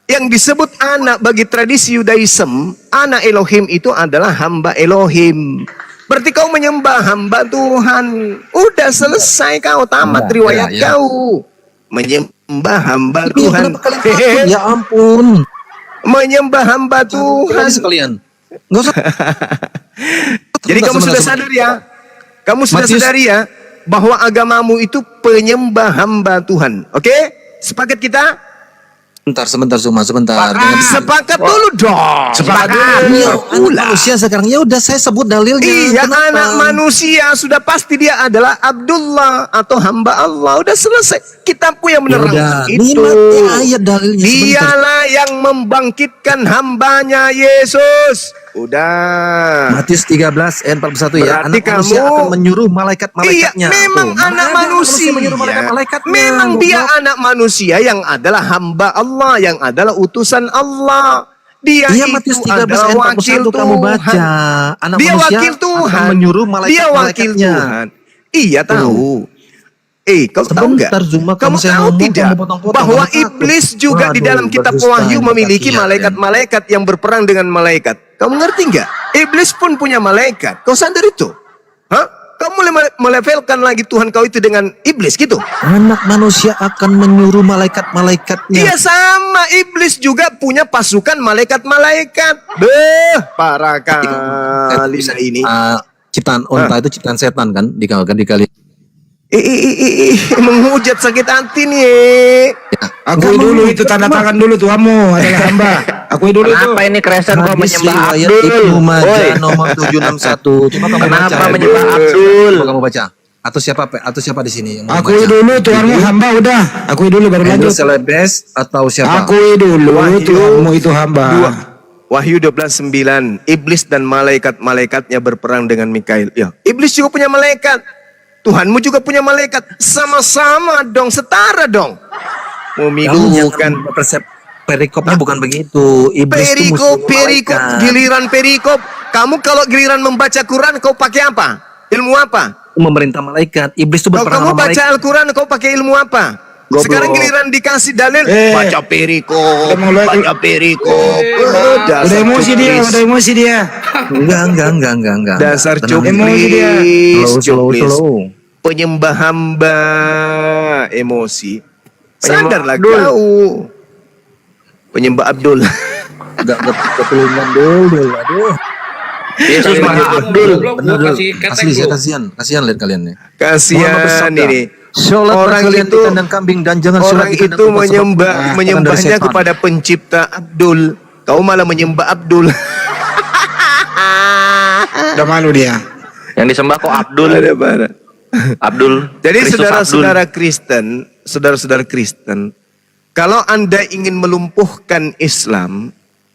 [SPEAKER 3] Yang disebut anak bagi tradisi Yudaism, anak Elohim itu adalah hamba Elohim. Berarti kau menyembah hamba Tuhan. Udah selesai kau tamat riwayat
[SPEAKER 6] ya.
[SPEAKER 3] kau. Menyembah hamba
[SPEAKER 6] Tapi
[SPEAKER 3] Tuhan.
[SPEAKER 6] kenapa kalian takut? Ya ampun.
[SPEAKER 3] Menyembah hamba Tuhan.
[SPEAKER 6] Tuhan sekalian. Nggak usah.
[SPEAKER 3] Jadi kamu sudah sadar ya? Kamu sudah
[SPEAKER 6] Matius-
[SPEAKER 3] sadar ya? Bahwa agamamu itu penyembah hamba Tuhan. Oke? Sepakat kita?
[SPEAKER 6] Sebentar Zuma, sebentar.
[SPEAKER 3] Sepakat dulu dong.
[SPEAKER 8] Sepakat.
[SPEAKER 6] Iya, anak manusia sekarang. Ya udah saya sebut dalilnya.
[SPEAKER 3] Iya,
[SPEAKER 6] Kenapa?
[SPEAKER 3] anak manusia sudah pasti dia adalah Abdullah atau hamba Allah. Udah selesai. Kitabku yang
[SPEAKER 6] Ya udah,
[SPEAKER 3] menerangkan itu.
[SPEAKER 6] nikmati ayat dalilnya sebentar.
[SPEAKER 3] Dialah yang membangkitkan hambanya Yesus. Udah.
[SPEAKER 6] Matius 13 ayat 41 ya.
[SPEAKER 3] Berarti
[SPEAKER 6] Anak manusia
[SPEAKER 3] kamu-
[SPEAKER 6] akan menyuruh
[SPEAKER 3] Iya,
[SPEAKER 6] malaikat-malaikatnya.
[SPEAKER 3] memang
[SPEAKER 6] Tuh,
[SPEAKER 3] anak
[SPEAKER 6] makanya
[SPEAKER 3] manusia.
[SPEAKER 6] menyuruh malaikat-malaikatnya.
[SPEAKER 3] Memang dia
[SPEAKER 6] goblok.
[SPEAKER 3] anak manusia yang adalah hamba Allah, yang adalah utusan Allah. Dia
[SPEAKER 6] Iya,
[SPEAKER 3] itu
[SPEAKER 6] Matius 13
[SPEAKER 3] adalah
[SPEAKER 6] ayat
[SPEAKER 3] wakil
[SPEAKER 6] 41 kamu baca.
[SPEAKER 3] Tuhan.
[SPEAKER 6] Anak
[SPEAKER 3] Dia
[SPEAKER 6] manusia
[SPEAKER 3] wakil Tuhan.
[SPEAKER 6] akan menyuruh
[SPEAKER 3] Dia wakil
[SPEAKER 6] malaikat-malaikatnya.
[SPEAKER 3] Tuhan. Iya tahu. Kau tahu nggak?
[SPEAKER 6] Sebentar, Zuma,
[SPEAKER 3] Kamu
[SPEAKER 6] kamu saya
[SPEAKER 3] tahu
[SPEAKER 6] ngomong,
[SPEAKER 3] tidak
[SPEAKER 6] kamu potong-potong,
[SPEAKER 3] bahwa
[SPEAKER 6] kamu takut.
[SPEAKER 3] iblis juga di
[SPEAKER 6] Waduh,
[SPEAKER 3] dalam kitab
[SPEAKER 6] berdusta
[SPEAKER 3] Wahyu
[SPEAKER 6] ini
[SPEAKER 3] memiliki
[SPEAKER 6] kaki,
[SPEAKER 3] malaikat-malaikat yang berperang dengan malaikat. Kamu ngerti nggak? Iblis pun punya malaikat. Kau sadar itu? Hah? Kamu mulai melevelkan lagi Tuhan kau itu dengan iblis gitu?
[SPEAKER 6] Anak manusia akan menyuruh malaikat-malaikatnya.
[SPEAKER 3] Iya sama, iblis juga punya pasukan malaikat-malaikat. Beh, parah kali ini.
[SPEAKER 6] Ciptaan onta itu ciptaan setan kan? Dikali.
[SPEAKER 3] Menghujat sakit hati nih.
[SPEAKER 8] Akui dulu itu tanda tangan dulu Tuhanmu adalah hamba. Akui dulu itu.
[SPEAKER 9] Kenapa ini Kristen kok
[SPEAKER 6] Hadis
[SPEAKER 9] menyembah
[SPEAKER 6] riwayat
[SPEAKER 9] Abdul?
[SPEAKER 6] Ibnu
[SPEAKER 9] Woi,
[SPEAKER 6] Majah nomor 761. Coba kamu
[SPEAKER 9] kenapa
[SPEAKER 6] baca.
[SPEAKER 9] menyembah Abdul?
[SPEAKER 6] Coba kamu baca. Atau siapa di sini yang mau
[SPEAKER 8] Akui
[SPEAKER 6] baca?
[SPEAKER 8] dulu Tuhanmu hamba udah. Akui dulu baru
[SPEAKER 6] Andrew
[SPEAKER 8] lanjut.
[SPEAKER 6] Celebes atau siapa?
[SPEAKER 8] Akui dulu Tuhanmu itu hamba.
[SPEAKER 3] Wahyu 12:9. Iblis dan malaikat-malaikatnya berperang dengan Mikail. Ya, iblis juga punya malaikat. Tuhanmu juga punya malaikat. Sama-sama dong, setara dong.
[SPEAKER 6] Kamu yang
[SPEAKER 3] Memilukan.
[SPEAKER 6] perikopnya bukan begitu. Iblis itu musuh
[SPEAKER 3] Perikop,
[SPEAKER 6] malaikat.
[SPEAKER 3] giliran perikop. Kamu kalau giliran membaca Quran, kau pakai apa? Ilmu apa?
[SPEAKER 6] Memerintah malaikat. Iblis itu
[SPEAKER 3] Kalau
[SPEAKER 6] berperang
[SPEAKER 3] kamu
[SPEAKER 6] sama
[SPEAKER 3] baca
[SPEAKER 6] malaikat.
[SPEAKER 3] Al-Quran, kau pakai ilmu apa?
[SPEAKER 6] Goblok.
[SPEAKER 3] Sekarang giliran dikasih dalil, baca perikop,
[SPEAKER 8] Udah mulai-
[SPEAKER 3] baca perikop.
[SPEAKER 8] Udah emosi dia, udah emosi dia.
[SPEAKER 6] Enggak.
[SPEAKER 3] Dasar
[SPEAKER 6] Tenang.
[SPEAKER 8] Emosi dia.
[SPEAKER 3] cuplis.
[SPEAKER 6] Slow.
[SPEAKER 3] Penyembah hamba, emosi.
[SPEAKER 9] Penyembah
[SPEAKER 3] Sadarlah
[SPEAKER 9] Abdul.
[SPEAKER 3] kau. Penyembah Abdul.
[SPEAKER 6] Enggak ketulungan dulu. Aduh.
[SPEAKER 9] Yesus Maha Abdul.
[SPEAKER 6] Bener,
[SPEAKER 7] kasih ketek
[SPEAKER 6] asli saya
[SPEAKER 7] lu.
[SPEAKER 6] kasihan lihat kalian nih. Muhammad
[SPEAKER 3] Kasihan
[SPEAKER 6] bersabda,
[SPEAKER 3] ini.
[SPEAKER 6] Sholat
[SPEAKER 3] Orang
[SPEAKER 6] kalian
[SPEAKER 3] itu-
[SPEAKER 6] di kandang kambing dan jangan sholat
[SPEAKER 3] Orang
[SPEAKER 6] di kandang
[SPEAKER 3] itu
[SPEAKER 6] domba, sebab
[SPEAKER 3] menyembahnya
[SPEAKER 6] dari setan.
[SPEAKER 3] kepada pencipta Abdul. Kau malah menyembah Abdul.
[SPEAKER 8] Udah malu dia.
[SPEAKER 9] Yang disembah kok Abdul.
[SPEAKER 3] Ada parah.
[SPEAKER 9] Abdul.
[SPEAKER 3] Jadi
[SPEAKER 9] Kristus
[SPEAKER 3] saudara-saudara Kristen, saudara-saudara Kristen, kalau Anda ingin melumpuhkan Islam,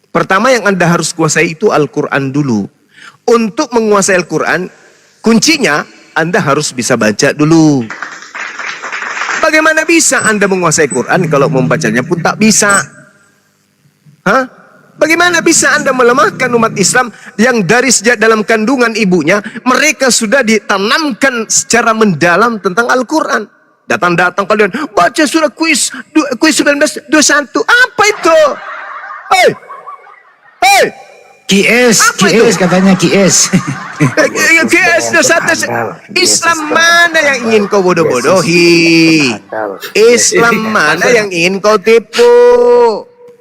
[SPEAKER 3] pertama yang Anda harus kuasai itu Al-Quran dulu. Untuk menguasai Al-Quran, kuncinya Anda harus bisa baca dulu. Bagaimana bisa Anda menguasai Quran kalau membacanya pun tak bisa? Hah? Bagaimana bisa Anda melemahkan umat Islam yang dari sejak dalam kandungan ibunya mereka sudah ditanamkan secara mendalam tentang Al-Quran? Datang-datang kalian baca surah kuis 1921. Apa itu? Hei! Hei! Apa itu?
[SPEAKER 8] KS katanya KS.
[SPEAKER 3] Islam mana yang ingin kau bodoh-bodohi? Islam mana yang ingin kau tipu?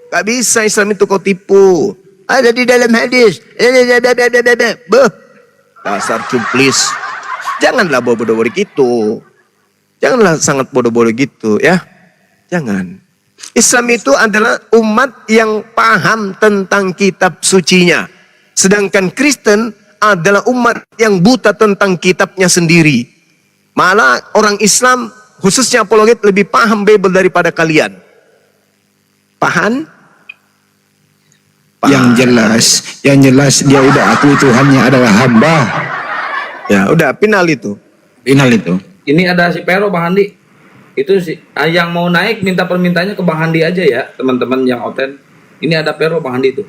[SPEAKER 3] Gak bisa Islam itu kau tipu. Ada di dalam hadis. Beuh. Dasar cuplis. Janganlah bodoh-bodoh gitu. Janganlah sangat bodoh-bodoh gitu ya. Jangan. Islam itu adalah umat yang paham tentang kitab sucinya. Sedangkan Kristen adalah umat yang buta tentang kitabnya sendiri. Malah orang Islam, khususnya apologet, lebih paham Bible daripada kalian. Paham?
[SPEAKER 8] Yang jelas dia udah akui Tuhannya adalah hamba.
[SPEAKER 3] Ya udah, final itu.
[SPEAKER 8] Final itu.
[SPEAKER 7] Ini ada si Pero Bang Handi. Itu sih yang mau naik minta permintaannya ke Bang Handi aja ya, teman-teman yang oten. Ini ada Pero Bang Handi tuh.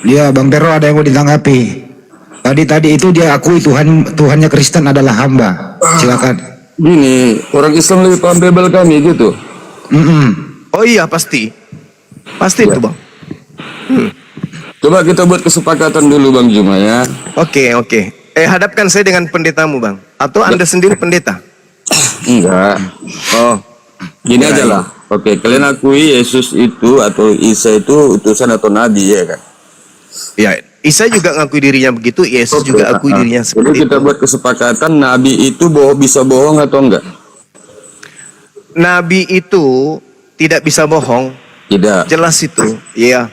[SPEAKER 8] Dia Bang Pero ada yang mau ditanggapi. Tadi itu dia akui Tuhannya Kristen adalah hamba. Silakan.
[SPEAKER 10] Gini, orang Islam lebih paham Bible kami gitu.
[SPEAKER 3] Oh iya pasti. Pasti itu Bang.
[SPEAKER 10] Coba kita buat kesepakatan dulu Bang Juma ya.
[SPEAKER 3] Oke. Hadapkan saya dengan pendetamu Bang. Atau Anda sendiri pendeta?
[SPEAKER 10] Enggak.
[SPEAKER 3] Oh.
[SPEAKER 10] Gini aja lah. Oke, kalian akui Yesus itu atau Isa itu utusan atau nabi ya kan?
[SPEAKER 3] Ya, Isa juga ngakui dirinya begitu, Yesus
[SPEAKER 10] Oke,
[SPEAKER 3] juga akui dirinya
[SPEAKER 10] Jadi
[SPEAKER 3] seperti
[SPEAKER 10] kita
[SPEAKER 3] itu.
[SPEAKER 10] buat kesepakatan nabi itu bisa bohong atau enggak?
[SPEAKER 3] Nabi itu tidak bisa bohong,
[SPEAKER 10] Tidak.
[SPEAKER 3] jelas itu. Iya.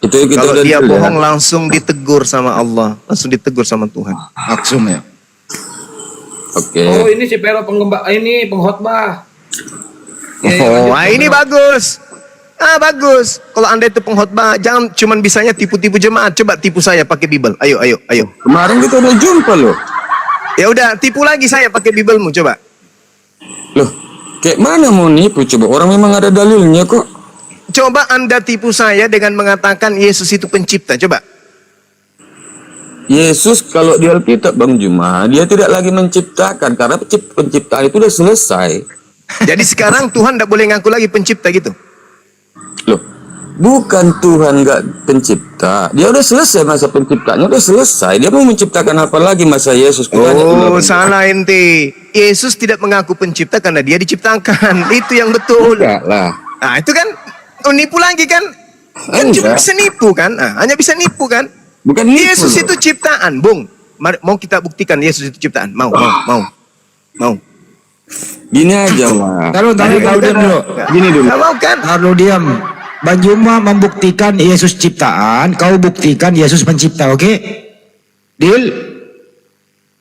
[SPEAKER 10] Itu yang kita
[SPEAKER 3] Kalau
[SPEAKER 10] udah
[SPEAKER 3] dia
[SPEAKER 10] deal, ya.
[SPEAKER 3] bohong langsung ditegur sama Allah, langsung ditegur sama Tuhan.
[SPEAKER 8] Maksum ya.
[SPEAKER 10] Oke.
[SPEAKER 7] Oh, ini si Pero ini pengkhotbah. Ya,
[SPEAKER 3] Oh,
[SPEAKER 7] lanjut,
[SPEAKER 3] wah, ini
[SPEAKER 7] Pero.
[SPEAKER 3] bagus. Bagus. Kalau Anda itu pengkhotbah, jangan cuman bisanya tipu-tipu jemaat. Coba tipu saya pakai Bible. Ayo.
[SPEAKER 10] Kemarin kita udah jumpa loh.
[SPEAKER 3] Ya udah, tipu lagi saya pakai Biblemu, coba.
[SPEAKER 10] Loh, kayak mana mau nipu coba? Orang memang ada dalilnya kok.
[SPEAKER 3] Coba Anda tipu saya dengan mengatakan Yesus itu pencipta. Coba.
[SPEAKER 10] Yesus kalau di Alkitab Bang Juma, dia tidak lagi menciptakan karena penciptaan itu udah selesai.
[SPEAKER 3] Jadi sekarang Tuhan tidak boleh ngaku lagi pencipta gitu.
[SPEAKER 10] Loh, bukan Tuhan nggak pencipta. Dia udah selesai masa penciptanya, udah selesai. Dia mau menciptakan apa lagi masa Yesus?
[SPEAKER 3] Oh, salah ente. Yesus tidak mengaku pencipta karena dia diciptakan. Itu yang betul.
[SPEAKER 10] Enggak lah.
[SPEAKER 3] Nah, itu kan nipu lagi kan? Kan cuma bisa nipu kan? Hanya bisa nipu kan?
[SPEAKER 10] Bukan nipu.
[SPEAKER 3] Yesus itu ciptaan, Bung. Mau kita buktikan Yesus itu ciptaan? Mau.
[SPEAKER 10] Gini aja, Mak.
[SPEAKER 8] Taruh dulu.
[SPEAKER 10] Gini dulu.
[SPEAKER 3] Nggak mau kan?
[SPEAKER 8] Taruh diam. Bang Juma membuktikan Yesus ciptaan, kau buktikan Yesus pencipta, oke? Deal?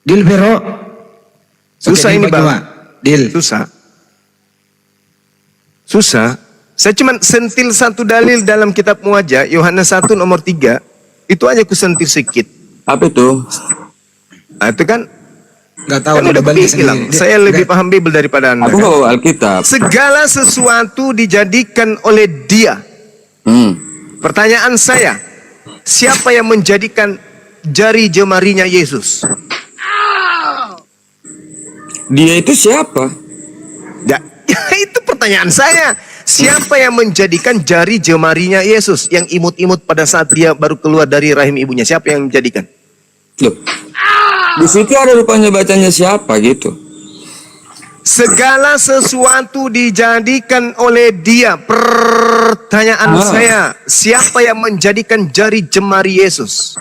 [SPEAKER 8] Deal, Vero?
[SPEAKER 3] Susah
[SPEAKER 8] Oke,
[SPEAKER 3] ini,
[SPEAKER 8] Bang
[SPEAKER 3] Bang.
[SPEAKER 8] Juma. Deal.
[SPEAKER 3] Susah. Saya cuma sentil satu dalil dalam kitabmu aja, Yohanes 1 nomor 3. Itu aja ku sentil sedikit.
[SPEAKER 10] Apa itu?
[SPEAKER 3] Nah, itu kan
[SPEAKER 8] Nggak tahu,
[SPEAKER 3] kan
[SPEAKER 8] udah
[SPEAKER 3] udah
[SPEAKER 8] balik
[SPEAKER 3] bilang.
[SPEAKER 8] sendiri.
[SPEAKER 3] Saya lebih paham Bible daripada Anda.
[SPEAKER 10] Aku
[SPEAKER 3] Kan?
[SPEAKER 10] nggak bawa Alkitab.
[SPEAKER 3] Segala sesuatu dijadikan oleh Dia. Pertanyaan saya, siapa yang menjadikan jari jemarinya Yesus?
[SPEAKER 10] Dia itu siapa?
[SPEAKER 3] Ya, itu pertanyaan saya. Siapa yang menjadikan jari jemarinya Yesus yang imut-imut pada saat dia baru keluar dari rahim ibunya? Siapa yang menjadikan?
[SPEAKER 10] Loh, di situ ada rupanya bacanya siapa gitu.
[SPEAKER 3] Segala sesuatu dijadikan oleh Dia. Pertanyaan saya, siapa yang menjadikan jari jemari Yesus?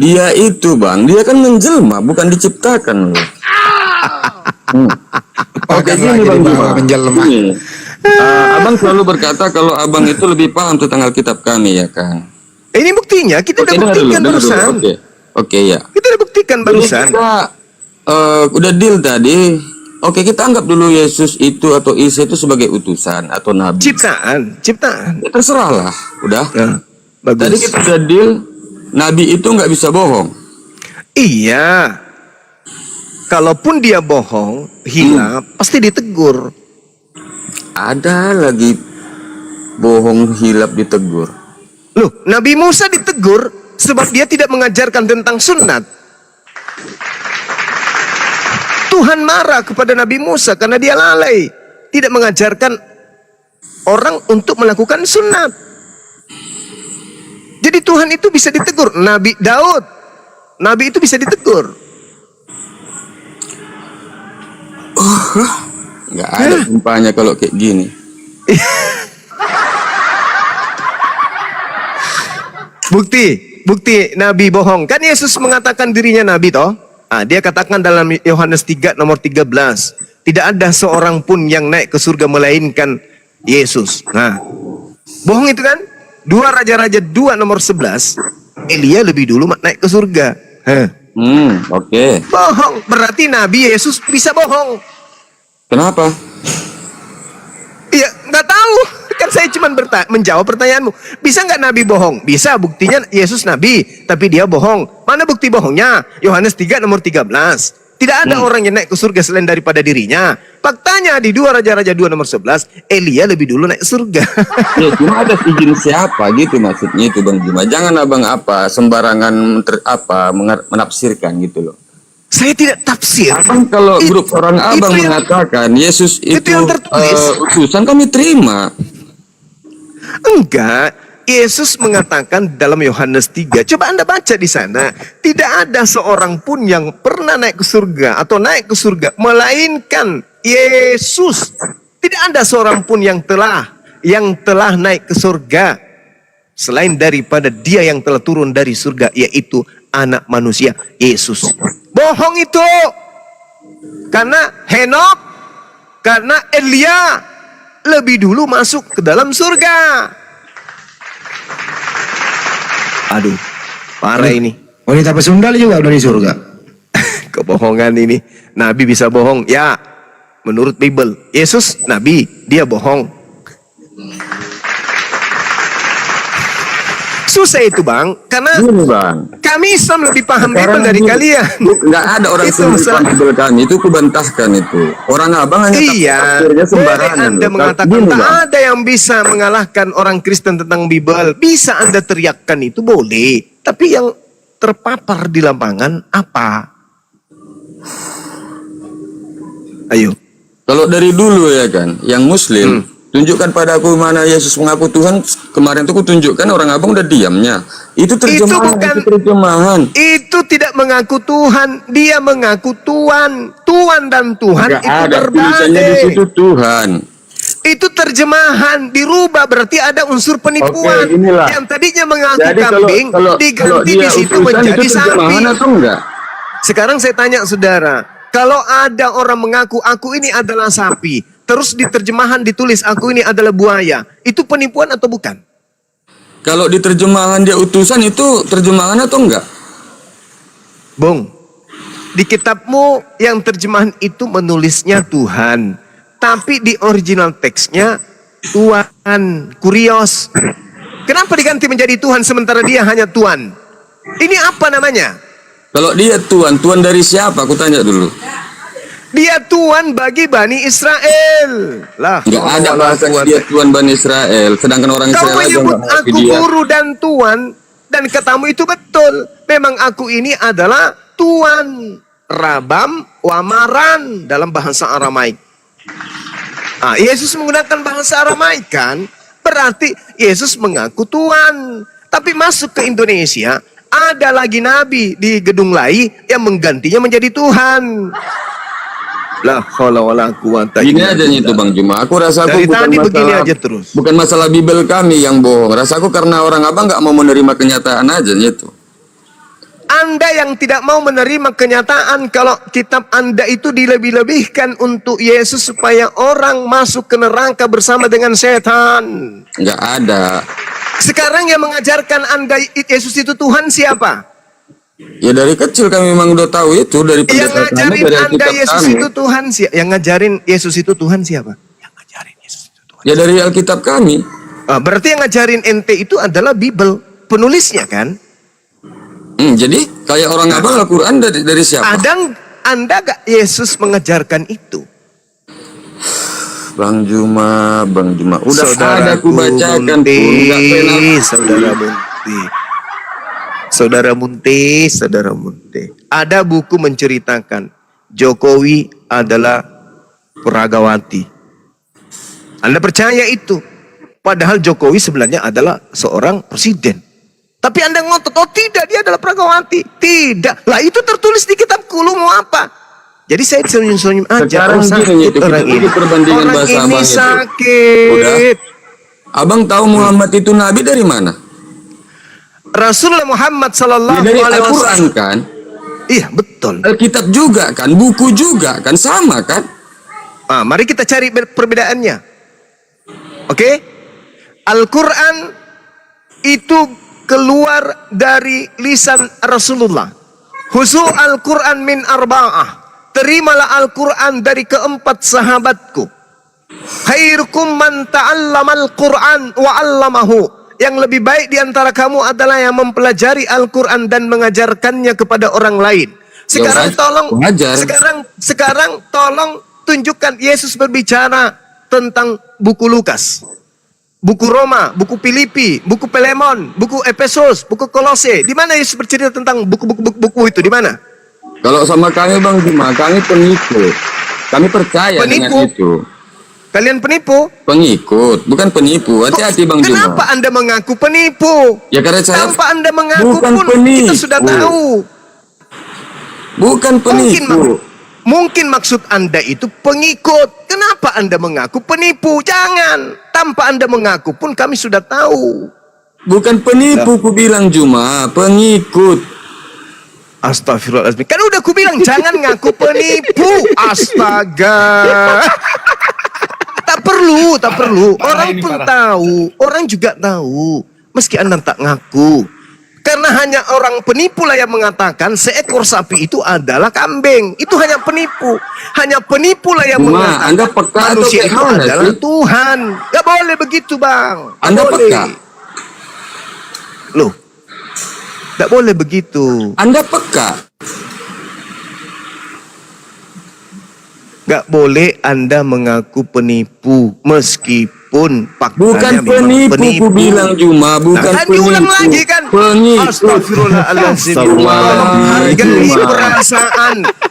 [SPEAKER 10] Dia itu Bang, dia kan menjelma, bukan diciptakan loh. Oke, gini Bang Juma. Gini. Abang selalu berkata kalau abang itu lebih paham tentang Alkitab kami ya kan.
[SPEAKER 3] Ini buktinya, kita udah buktikan barusan.
[SPEAKER 10] Oke ya.
[SPEAKER 3] Kita udah buktikan barusan.
[SPEAKER 10] Kita udah deal tadi. Oke, kita anggap dulu Yesus itu atau Isa itu sebagai utusan atau nabi.
[SPEAKER 3] Ciptaan.
[SPEAKER 10] Ya, terserah lah, udah.
[SPEAKER 3] Ya, bagus.
[SPEAKER 10] Tadi kita udah deal, nabi itu nggak bisa bohong.
[SPEAKER 3] Iya. Kalaupun dia bohong, hilaf, pasti ditegur.
[SPEAKER 10] Ada lagi bohong hilap ditegur.
[SPEAKER 3] Loh, Nabi Musa ditegur sebab dia tidak mengajarkan tentang sunat. Tuhan marah kepada Nabi Musa karena dia lalai, tidak mengajarkan orang untuk melakukan sunat. Jadi Tuhan itu bisa ditegur. Nabi Daud, Nabi itu bisa ditegur.
[SPEAKER 10] Nggak ada umpanya kalau kayak gini.
[SPEAKER 3] Bukti Nabi bohong. Kan Yesus mengatakan dirinya Nabi toh. Dia katakan dalam Yohanes 3 nomor 13. Tidak ada seorang pun yang naik ke surga melainkan Yesus. Nah, bohong itu kan? 2 Raja-Raja 2 nomor 11. Elia lebih dulu naik ke surga.
[SPEAKER 10] Oke.
[SPEAKER 3] Bohong. Berarti Nabi Yesus bisa bohong.
[SPEAKER 10] Kenapa?
[SPEAKER 3] Iya, nggak tahu. Kan saya cuma menjawab pertanyaanmu. Bisa nggak Nabi bohong? Bisa, buktinya Yesus Nabi, tapi dia bohong. Mana bukti bohongnya? Yohanes 3 nomor 13. Tidak ada orang yang naik ke surga selain daripada dirinya. Faktanya di 2 Raja-Raja 2 nomor 11, Elia lebih dulu naik surga.
[SPEAKER 10] Ya, cuma atas izin siapa gitu maksudnya itu Bang Juma. Jangan abang sembarangan menafsirkan gitu loh.
[SPEAKER 3] Saya tidak tafsir.
[SPEAKER 10] Abang kalau grup orang abang mengatakan Yesus itu
[SPEAKER 3] yang tertulis.
[SPEAKER 10] utusan, kami terima.
[SPEAKER 3] Enggak, Yesus mengatakan dalam Yohanes 3, coba Anda baca di sana, tidak ada seorang pun yang pernah naik ke surga atau naik ke surga melainkan Yesus. Tidak ada seorang pun yang telah naik ke surga selain daripada Dia yang telah turun dari surga, yaitu Anak Manusia Yesus. Bohong itu. Karena Henok, karena Elia lebih dulu masuk ke dalam surga. Aduh, parah ini.
[SPEAKER 8] Wanita pesundal juga udah di surga.
[SPEAKER 3] Kebohongan ini. Nabi bisa bohong, ya. menurut Bible. Yesus nabi, dia bohong. Susah itu bang, karena
[SPEAKER 10] Gini bang,
[SPEAKER 3] kami Islam lebih paham
[SPEAKER 10] sekarang
[SPEAKER 3] Bible dari
[SPEAKER 10] gini,
[SPEAKER 3] kalian.
[SPEAKER 10] nggak ada orang
[SPEAKER 3] Itu
[SPEAKER 10] sendiri
[SPEAKER 3] masalah.
[SPEAKER 10] Bible kami, itu kubantahkan itu. Orang abang hanya
[SPEAKER 3] Iya,
[SPEAKER 10] tafsirnya
[SPEAKER 3] boleh
[SPEAKER 10] sembarangan.
[SPEAKER 3] Anda
[SPEAKER 10] loh.
[SPEAKER 3] mengatakan
[SPEAKER 10] Gini,
[SPEAKER 3] tak
[SPEAKER 10] Bang.
[SPEAKER 3] ada yang bisa mengalahkan orang Kristen tentang Bible. Bisa Anda teriakkan itu boleh. Tapi yang terpapar di lapangan apa? Ayo.
[SPEAKER 10] Kalau dari dulu ya kan, yang Muslim tunjukkan pada aku mana Yesus mengaku Tuhan. Kemarin tuh aku tunjukkan, orang abang udah diamnya. Itu terjemahan,
[SPEAKER 3] bukan-
[SPEAKER 10] itu terjemahan.
[SPEAKER 3] Itu tidak mengaku Tuhan, dia mengaku Tuhan. Tuhan dan Tuhan
[SPEAKER 10] Nggak
[SPEAKER 3] itu
[SPEAKER 10] ada tulisannya di
[SPEAKER 3] berbeda.
[SPEAKER 10] situ Tuhan.
[SPEAKER 3] Itu terjemahan dirubah, berarti ada unsur penipuan.
[SPEAKER 10] Oke, inilah.
[SPEAKER 3] Yang tadinya mengaku
[SPEAKER 10] Jadi
[SPEAKER 3] kambing
[SPEAKER 10] kalau
[SPEAKER 3] diganti
[SPEAKER 10] dia
[SPEAKER 3] di situ
[SPEAKER 10] utusan
[SPEAKER 3] menjadi
[SPEAKER 10] itu terjemahan
[SPEAKER 3] sapi.
[SPEAKER 10] atau enggak?
[SPEAKER 3] Sekarang saya tanya saudara, kalau ada orang mengaku aku ini adalah sapi, terus di terjemahan ditulis aku ini adalah buaya, itu penipuan atau bukan?
[SPEAKER 10] Kalau di terjemahan dia utusan itu terjemahan atau enggak?
[SPEAKER 3] Bung, di kitabmu yang terjemahan itu menulisnya Tuhan, tapi di original teksnya Tuhan, kurios. Kenapa diganti menjadi Tuhan sementara dia hanya Tuhan? Ini apa namanya?
[SPEAKER 10] Kalau dia Tuhan, Tuhan dari siapa? Aku tanya dulu.
[SPEAKER 3] Dia Tuhan bagi Bani Israel. Lah,
[SPEAKER 10] Enggak ada bahasa dia Tuhan Bani Israel. Sedangkan orang
[SPEAKER 3] kau
[SPEAKER 10] Israel aja
[SPEAKER 3] menyebut
[SPEAKER 10] enggak ngerti
[SPEAKER 3] aku
[SPEAKER 10] dia.
[SPEAKER 3] guru dan tuan, dan katamu itu betul. Memang aku ini adalah tuan, rabam, wamaran dalam bahasa Aramaik. Ah, Yesus menggunakan bahasa Aramaik kan? Berarti Yesus mengaku Tuhan. Tapi masuk ke Indonesia, ada lagi nabi di Gedung Lai yang menggantinya menjadi Tuhan. La haula wala quwata
[SPEAKER 10] Gini
[SPEAKER 3] illa
[SPEAKER 10] aja itu
[SPEAKER 3] billah.
[SPEAKER 10] Bang Juma. Aku rasa
[SPEAKER 3] Dari
[SPEAKER 10] aku bukan
[SPEAKER 3] tadi begini
[SPEAKER 10] masalah
[SPEAKER 3] aja terus.
[SPEAKER 10] bukan masalah Bible kami yang bohong. Rasaku karena orang abang nggak mau menerima kenyataan aja gitu.
[SPEAKER 3] Anda yang tidak mau menerima kenyataan kalau kitab Anda itu dilebih-lebihkan untuk Yesus supaya orang masuk ke neraka bersama dengan setan.
[SPEAKER 10] Nggak ada.
[SPEAKER 3] Sekarang yang mengajarkan Anda Yesus itu Tuhan siapa?
[SPEAKER 10] Ya dari kecil kami memang udah tahu itu dari
[SPEAKER 3] Yang
[SPEAKER 10] pendeta kami,
[SPEAKER 3] ngajarin
[SPEAKER 10] dari
[SPEAKER 3] Anda
[SPEAKER 10] Alkitab
[SPEAKER 3] Yesus
[SPEAKER 10] kami.
[SPEAKER 3] itu Tuhan siapa? Yang ngajarin Yesus itu Tuhan siapa? Yang ngajarin Yesus itu Tuhan.
[SPEAKER 10] Ya dari Alkitab kami.
[SPEAKER 3] Ah, berarti yang ngajarin ente itu adalah Bible, penulisnya kan?
[SPEAKER 10] Jadi kayak orang abang Al-Quran dari siapa?
[SPEAKER 3] Anda gak Yesus mengajarkan itu?
[SPEAKER 10] Bang Juma. Udah ada aku
[SPEAKER 3] Saudaraku
[SPEAKER 10] bacakan
[SPEAKER 3] Munti,
[SPEAKER 10] pun. Nggak pernah.
[SPEAKER 3] Saudara Munti. Ada buku menceritakan Jokowi adalah peragawati. Anda percaya itu? Padahal Jokowi sebenarnya adalah seorang presiden. Tapi Anda ngotot, oh tidak, dia adalah peragawati. Tidak. Lah itu tertulis di kitabku, lu mau apa? Jadi saya senyum-senyum aja.
[SPEAKER 10] Sekarang
[SPEAKER 3] Oh,
[SPEAKER 10] gini,
[SPEAKER 3] sakit
[SPEAKER 10] itu
[SPEAKER 3] orang
[SPEAKER 10] kita
[SPEAKER 3] ini.
[SPEAKER 10] perbandingan
[SPEAKER 3] Orang
[SPEAKER 10] bahasa
[SPEAKER 3] ini
[SPEAKER 10] abang itu.
[SPEAKER 3] sakit.
[SPEAKER 10] Udah. Abang tahu Muhammad itu nabi dari mana?
[SPEAKER 3] Rasulullah Muhammad
[SPEAKER 10] Ya,
[SPEAKER 3] sallallahu
[SPEAKER 10] dari
[SPEAKER 3] alaihi
[SPEAKER 10] Al-Quran
[SPEAKER 3] wasallam.
[SPEAKER 10] kan?
[SPEAKER 3] Iya, betul.
[SPEAKER 10] Alkitab juga kan? Buku juga kan? Sama kan?
[SPEAKER 3] Ah, mari kita cari perbedaannya. Oke? Al-Quran itu keluar dari lisan Rasulullah. Husu Al-Quran min arba'ah. Terimalah Al-Quran dari keempat sahabatku. Khairukum man ta'allamal Quran wa 'allamahu. Yang lebih baik di antara kamu adalah yang mempelajari Al-Quran dan mengajarkannya kepada orang lain. Sekarang tolong, sekarang tolong tunjukkan Yesus berbicara tentang buku Lukas, buku Roma, buku Filipi, buku Filemon, buku Efesus, buku Kolose. Di mana Yesus bercerita tentang buku itu? Di mana?
[SPEAKER 10] Kalau sama kami Bang Juma, kami pengikut. Kami percaya dengan itu.
[SPEAKER 3] Kalian penipu?
[SPEAKER 10] Pengikut, bukan penipu. Hati-hati Bang Juma.
[SPEAKER 3] Kenapa Anda mengaku penipu?
[SPEAKER 10] Ya karena saya
[SPEAKER 3] Tanpa Anda mengaku
[SPEAKER 10] bukan
[SPEAKER 3] pun
[SPEAKER 10] penipu.
[SPEAKER 3] kita sudah tahu.
[SPEAKER 10] Bukan penipu.
[SPEAKER 3] Mungkin maksud Anda itu pengikut. Kenapa Anda mengaku penipu? Jangan. Tanpa Anda mengaku pun kami sudah tahu.
[SPEAKER 10] Bukan penipu, ku bilang Juma, pengikut.
[SPEAKER 3] Astagfirullahaladzim. Kan udah ku bilang jangan ngaku penipu. Astaga. Tak perlu. Orang pun tahu. Orang juga tahu. Meski Anda tak ngaku. Karena hanya orang penipu lah yang mengatakan seekor sapi itu adalah kambing. Itu hanya penipu. Hanya penipu lah yang
[SPEAKER 10] Cuma,
[SPEAKER 3] mengatakan
[SPEAKER 10] Anda peka atau
[SPEAKER 3] manusia
[SPEAKER 10] kayak
[SPEAKER 3] itu
[SPEAKER 10] mana
[SPEAKER 3] adalah
[SPEAKER 10] sih?
[SPEAKER 3] Tuhan. Gak boleh begitu, Bang. Gak
[SPEAKER 10] Anda
[SPEAKER 3] boleh.
[SPEAKER 10] peka?
[SPEAKER 3] Loh, gak boleh begitu.
[SPEAKER 10] Anda peka?
[SPEAKER 3] Gak boleh Anda mengaku penipu meskipun faktanya
[SPEAKER 10] Bukan
[SPEAKER 3] memang
[SPEAKER 10] penipu, ku bilang Juma, bukan
[SPEAKER 3] Nah, kan
[SPEAKER 10] penipu.
[SPEAKER 3] diulang lagi kan.
[SPEAKER 10] Penipu.
[SPEAKER 3] Astagfirullahaladzim.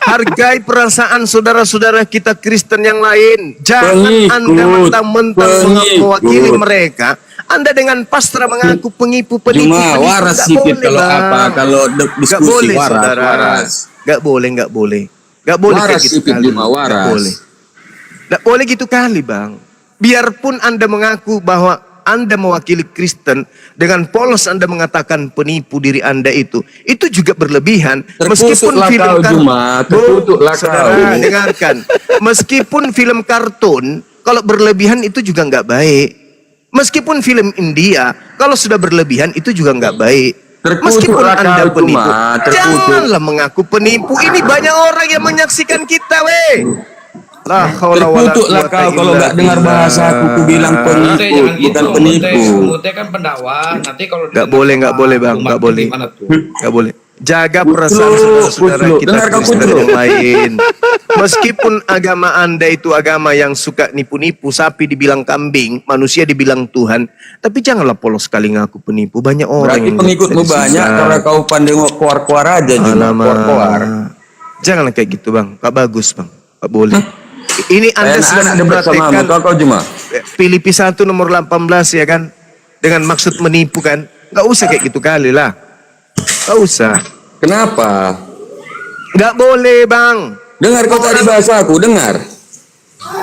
[SPEAKER 3] Hargai perasaan saudara-saudara kita Kristen yang lain. Jangan
[SPEAKER 10] Pengikut.
[SPEAKER 3] Anda mentang-mentang
[SPEAKER 10] Pengikut.
[SPEAKER 3] mewakili mereka. Anda dengan pasrah mengaku penipu.
[SPEAKER 10] Cuma waras
[SPEAKER 3] Nggak
[SPEAKER 10] sikit
[SPEAKER 3] boleh,
[SPEAKER 10] kalau
[SPEAKER 3] Bang.
[SPEAKER 10] apa, kalau
[SPEAKER 3] Nggak
[SPEAKER 10] diskusi
[SPEAKER 3] boleh,
[SPEAKER 10] waras,
[SPEAKER 3] saudara.
[SPEAKER 10] waras.
[SPEAKER 3] Gak boleh. Gak boleh
[SPEAKER 10] Waras
[SPEAKER 3] kayak gitu
[SPEAKER 10] sikit,
[SPEAKER 3] kali.
[SPEAKER 10] Juma, waras.
[SPEAKER 3] Gak boleh. Gak boleh gitu kali, Bang. Biarpun Anda mengaku bahwa Anda mewakili Kristen, dengan polos Anda mengatakan penipu diri Anda itu juga berlebihan.
[SPEAKER 10] Terkutuklah kau, Juma, terkutuklah
[SPEAKER 3] Saudara,
[SPEAKER 10] kau.
[SPEAKER 3] dengarkan. Meskipun film kartun, kalau berlebihan itu juga nggak baik. Meskipun film India, kalau sudah berlebihan itu juga nggak baik. Meskipun
[SPEAKER 10] Terkutuklah
[SPEAKER 3] Anda
[SPEAKER 10] kau,
[SPEAKER 3] penipu,
[SPEAKER 10] Juma, terkutuk.
[SPEAKER 3] janganlah mengaku penipu. Ini banyak orang yang menyaksikan kita, weh. La haula wala
[SPEAKER 10] Terkutuklah
[SPEAKER 3] quwata
[SPEAKER 10] kau kalau
[SPEAKER 3] illa
[SPEAKER 10] nggak dengar
[SPEAKER 3] billah.
[SPEAKER 10] bahasa aku bilang
[SPEAKER 7] Ente
[SPEAKER 10] penipu,
[SPEAKER 7] jangan gitu.
[SPEAKER 10] bukan penipu.
[SPEAKER 7] Ente kan pendakwah. Nanti kalau
[SPEAKER 3] Nggak boleh, Bang. Nggak boleh. Nggak boleh. Jaga perasaan saudara-saudara
[SPEAKER 10] Kucluk.
[SPEAKER 3] kita
[SPEAKER 10] Dengar kau,
[SPEAKER 3] Kristen
[SPEAKER 10] kucluk.
[SPEAKER 3] yang lain. Meskipun agama Anda itu agama yang suka nipu-nipu, sapi dibilang kambing, manusia dibilang Tuhan, tapi janganlah polos sekali ngaku penipu. Banyak orang
[SPEAKER 10] Berarti
[SPEAKER 3] yang
[SPEAKER 10] pengikutmu
[SPEAKER 3] jadi
[SPEAKER 10] banyak
[SPEAKER 3] sesat.
[SPEAKER 10] karena kau pandai kuar-kuar aja, Juma.
[SPEAKER 3] Alamak.
[SPEAKER 10] Kuar-kuar.
[SPEAKER 3] Janganlah kayak gitu, Bang. Gak bagus, Bang. Gak boleh. Ini Anda sedang
[SPEAKER 10] Anak-anak debat sama
[SPEAKER 3] mempraktekkan
[SPEAKER 10] kau, Juma.
[SPEAKER 3] Filipi 1 nomor 18 ya kan, dengan maksud menipu kan. Gak usah kayak gitu kali lah. Gak usah.
[SPEAKER 10] Kenapa?
[SPEAKER 3] Gak boleh, Bang.
[SPEAKER 10] Dengar kau tadi bahasa aku, dengar.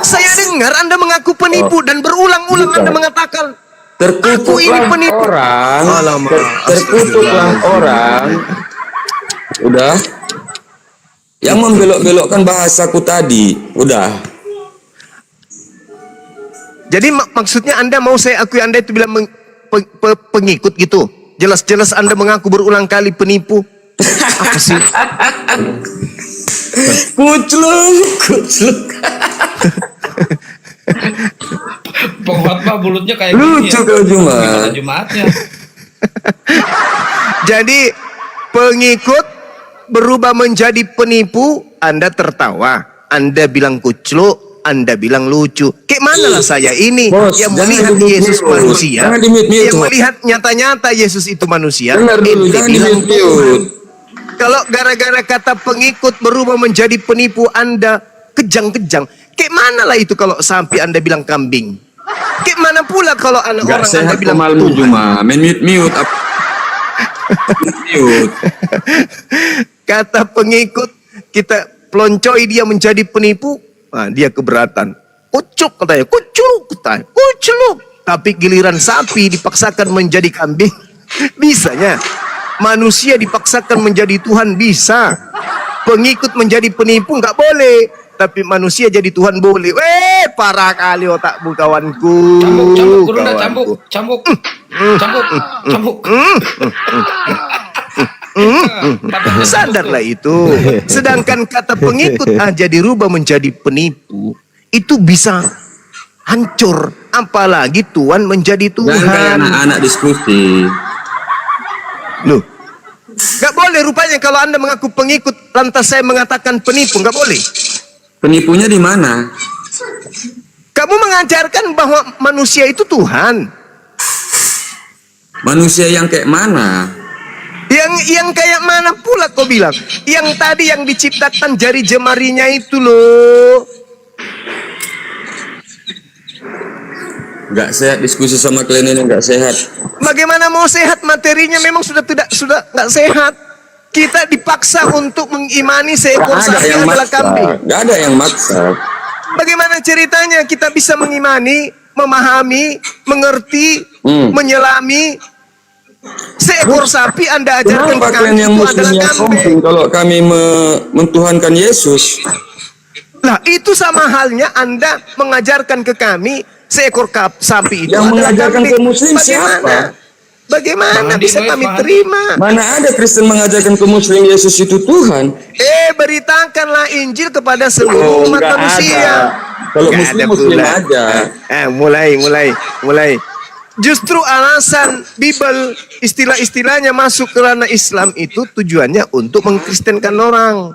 [SPEAKER 3] Saya dengar Anda mengaku penipu dan berulang-ulang
[SPEAKER 10] Bukan.
[SPEAKER 3] Anda mengatakan aku ini
[SPEAKER 10] Terkutuklah
[SPEAKER 3] penipu.
[SPEAKER 10] orang.
[SPEAKER 3] Alamak.
[SPEAKER 10] Terkutuklah orang. Udah. Yang membelok-belokkan bahasaku tadi. Udah.
[SPEAKER 3] Jadi maksudnya Anda mau saya akui Anda itu bilang pengikut gitu. Jelas-jelas Anda mengaku berulang kali penipu. Apa sih?
[SPEAKER 10] Kucluk.
[SPEAKER 7] Pengkhotbah mulutnya kayak
[SPEAKER 10] Lucu
[SPEAKER 7] gini ya.
[SPEAKER 10] kau, Juma.
[SPEAKER 7] Gimana Jumatnya?
[SPEAKER 3] Jadi pengikut berubah menjadi penipu, Anda tertawa, Anda bilang kucluk, Anda bilang lucu. Kayak mana lah saya ini
[SPEAKER 10] Bos,
[SPEAKER 3] yang
[SPEAKER 10] jangan
[SPEAKER 3] melihat
[SPEAKER 10] di-mute,
[SPEAKER 3] Yesus
[SPEAKER 10] Bos.
[SPEAKER 3] manusia,
[SPEAKER 10] Jangan di-mute,
[SPEAKER 3] yang
[SPEAKER 10] Bos.
[SPEAKER 3] melihat nyata-nyata Yesus itu manusia.
[SPEAKER 10] Dengar dulu,
[SPEAKER 3] ente
[SPEAKER 10] jangan
[SPEAKER 3] bilang
[SPEAKER 10] di-mute.
[SPEAKER 3] Tuhan. Kalau gara-gara kata pengikut berubah menjadi penipu, Anda kejang-kejang. Kayak mana lah itu kalau sapi Anda bilang kambing? Kayak mana pula kalau anak
[SPEAKER 10] Gak
[SPEAKER 3] orang Anda
[SPEAKER 10] sehat
[SPEAKER 3] bilang
[SPEAKER 10] pemalmu,
[SPEAKER 3] Tuhan?
[SPEAKER 10] Juma. Mute. Mute.
[SPEAKER 3] Kata pengikut kita peloncoi dia menjadi penipu, nah, dia keberatan. Kucuk katanya, kucluk. Tapi giliran sapi dipaksakan menjadi kambing, bisanya. Manusia dipaksakan menjadi Tuhan bisa. Pengikut menjadi penipu nggak boleh. Tapi manusia jadi Tuhan boleh. Weh, parah kali otakmu kawanku.
[SPEAKER 7] Cambuk, turun dah,
[SPEAKER 3] Kawanku.
[SPEAKER 7] cambuk.
[SPEAKER 3] Sadarlah itu. Sedangkan kata pengikut aja dirubah menjadi penipu, itu bisa hancur. Apalagi Tuhan menjadi
[SPEAKER 10] Jangan kayak
[SPEAKER 3] Tuhan.
[SPEAKER 10] anak-anak diskusi.
[SPEAKER 3] Loh, gak boleh rupanya kalau Anda mengaku pengikut, lantas saya mengatakan penipu, gak boleh.
[SPEAKER 10] Penipunya di mana?
[SPEAKER 3] Kamu mengajarkan bahwa manusia itu Tuhan.
[SPEAKER 10] Manusia yang kayak mana?
[SPEAKER 3] Yang kayak mana pula kau bilang? Yang tadi yang diciptakan jari jemarinya itu loh.
[SPEAKER 10] Gak sehat diskusi sama kalian ini, gak sehat.
[SPEAKER 3] Bagaimana mau sehat, materinya memang sudah nggak sehat. Kita dipaksa untuk mengimani seekor
[SPEAKER 10] Gak ada
[SPEAKER 3] sapi
[SPEAKER 10] yang
[SPEAKER 3] adalah
[SPEAKER 10] maksa.
[SPEAKER 3] kambing.
[SPEAKER 10] Gak ada yang maksa.
[SPEAKER 3] Bagaimana ceritanya kita bisa mengimani, memahami, mengerti, menyelami seekor sapi Anda ajarkan
[SPEAKER 10] Kenapa
[SPEAKER 3] ke kami
[SPEAKER 10] kalian yang
[SPEAKER 3] itu
[SPEAKER 10] muslim
[SPEAKER 3] adalah
[SPEAKER 10] yang
[SPEAKER 3] kambing?
[SPEAKER 10] sombong kalau kami mentuhankan Yesus?
[SPEAKER 3] Lah itu sama halnya Anda mengajarkan ke kami seekor sapi itu
[SPEAKER 10] Yang
[SPEAKER 3] adalah
[SPEAKER 10] mengajarkan
[SPEAKER 3] kambing.
[SPEAKER 10] ke muslim
[SPEAKER 3] Bagaimana?
[SPEAKER 10] siapa?
[SPEAKER 3] Bagaimana
[SPEAKER 7] Bang Andi,
[SPEAKER 3] bisa
[SPEAKER 7] Bang
[SPEAKER 3] kami
[SPEAKER 7] Andi.
[SPEAKER 3] terima?
[SPEAKER 10] Mana ada Kristen mengajarkan ke Muslim Yesus itu Tuhan?
[SPEAKER 3] Beritakanlah Injil kepada seluruh umat
[SPEAKER 10] nggak
[SPEAKER 3] manusia.
[SPEAKER 10] ada. Kalau
[SPEAKER 3] Nggak
[SPEAKER 10] Muslim
[SPEAKER 3] ada
[SPEAKER 10] Muslim
[SPEAKER 3] pula.
[SPEAKER 10] aja.
[SPEAKER 3] Mulai. Justru alasan Bible istilah-istilahnya masuk ke ranah Islam itu tujuannya untuk mengkristenkan orang.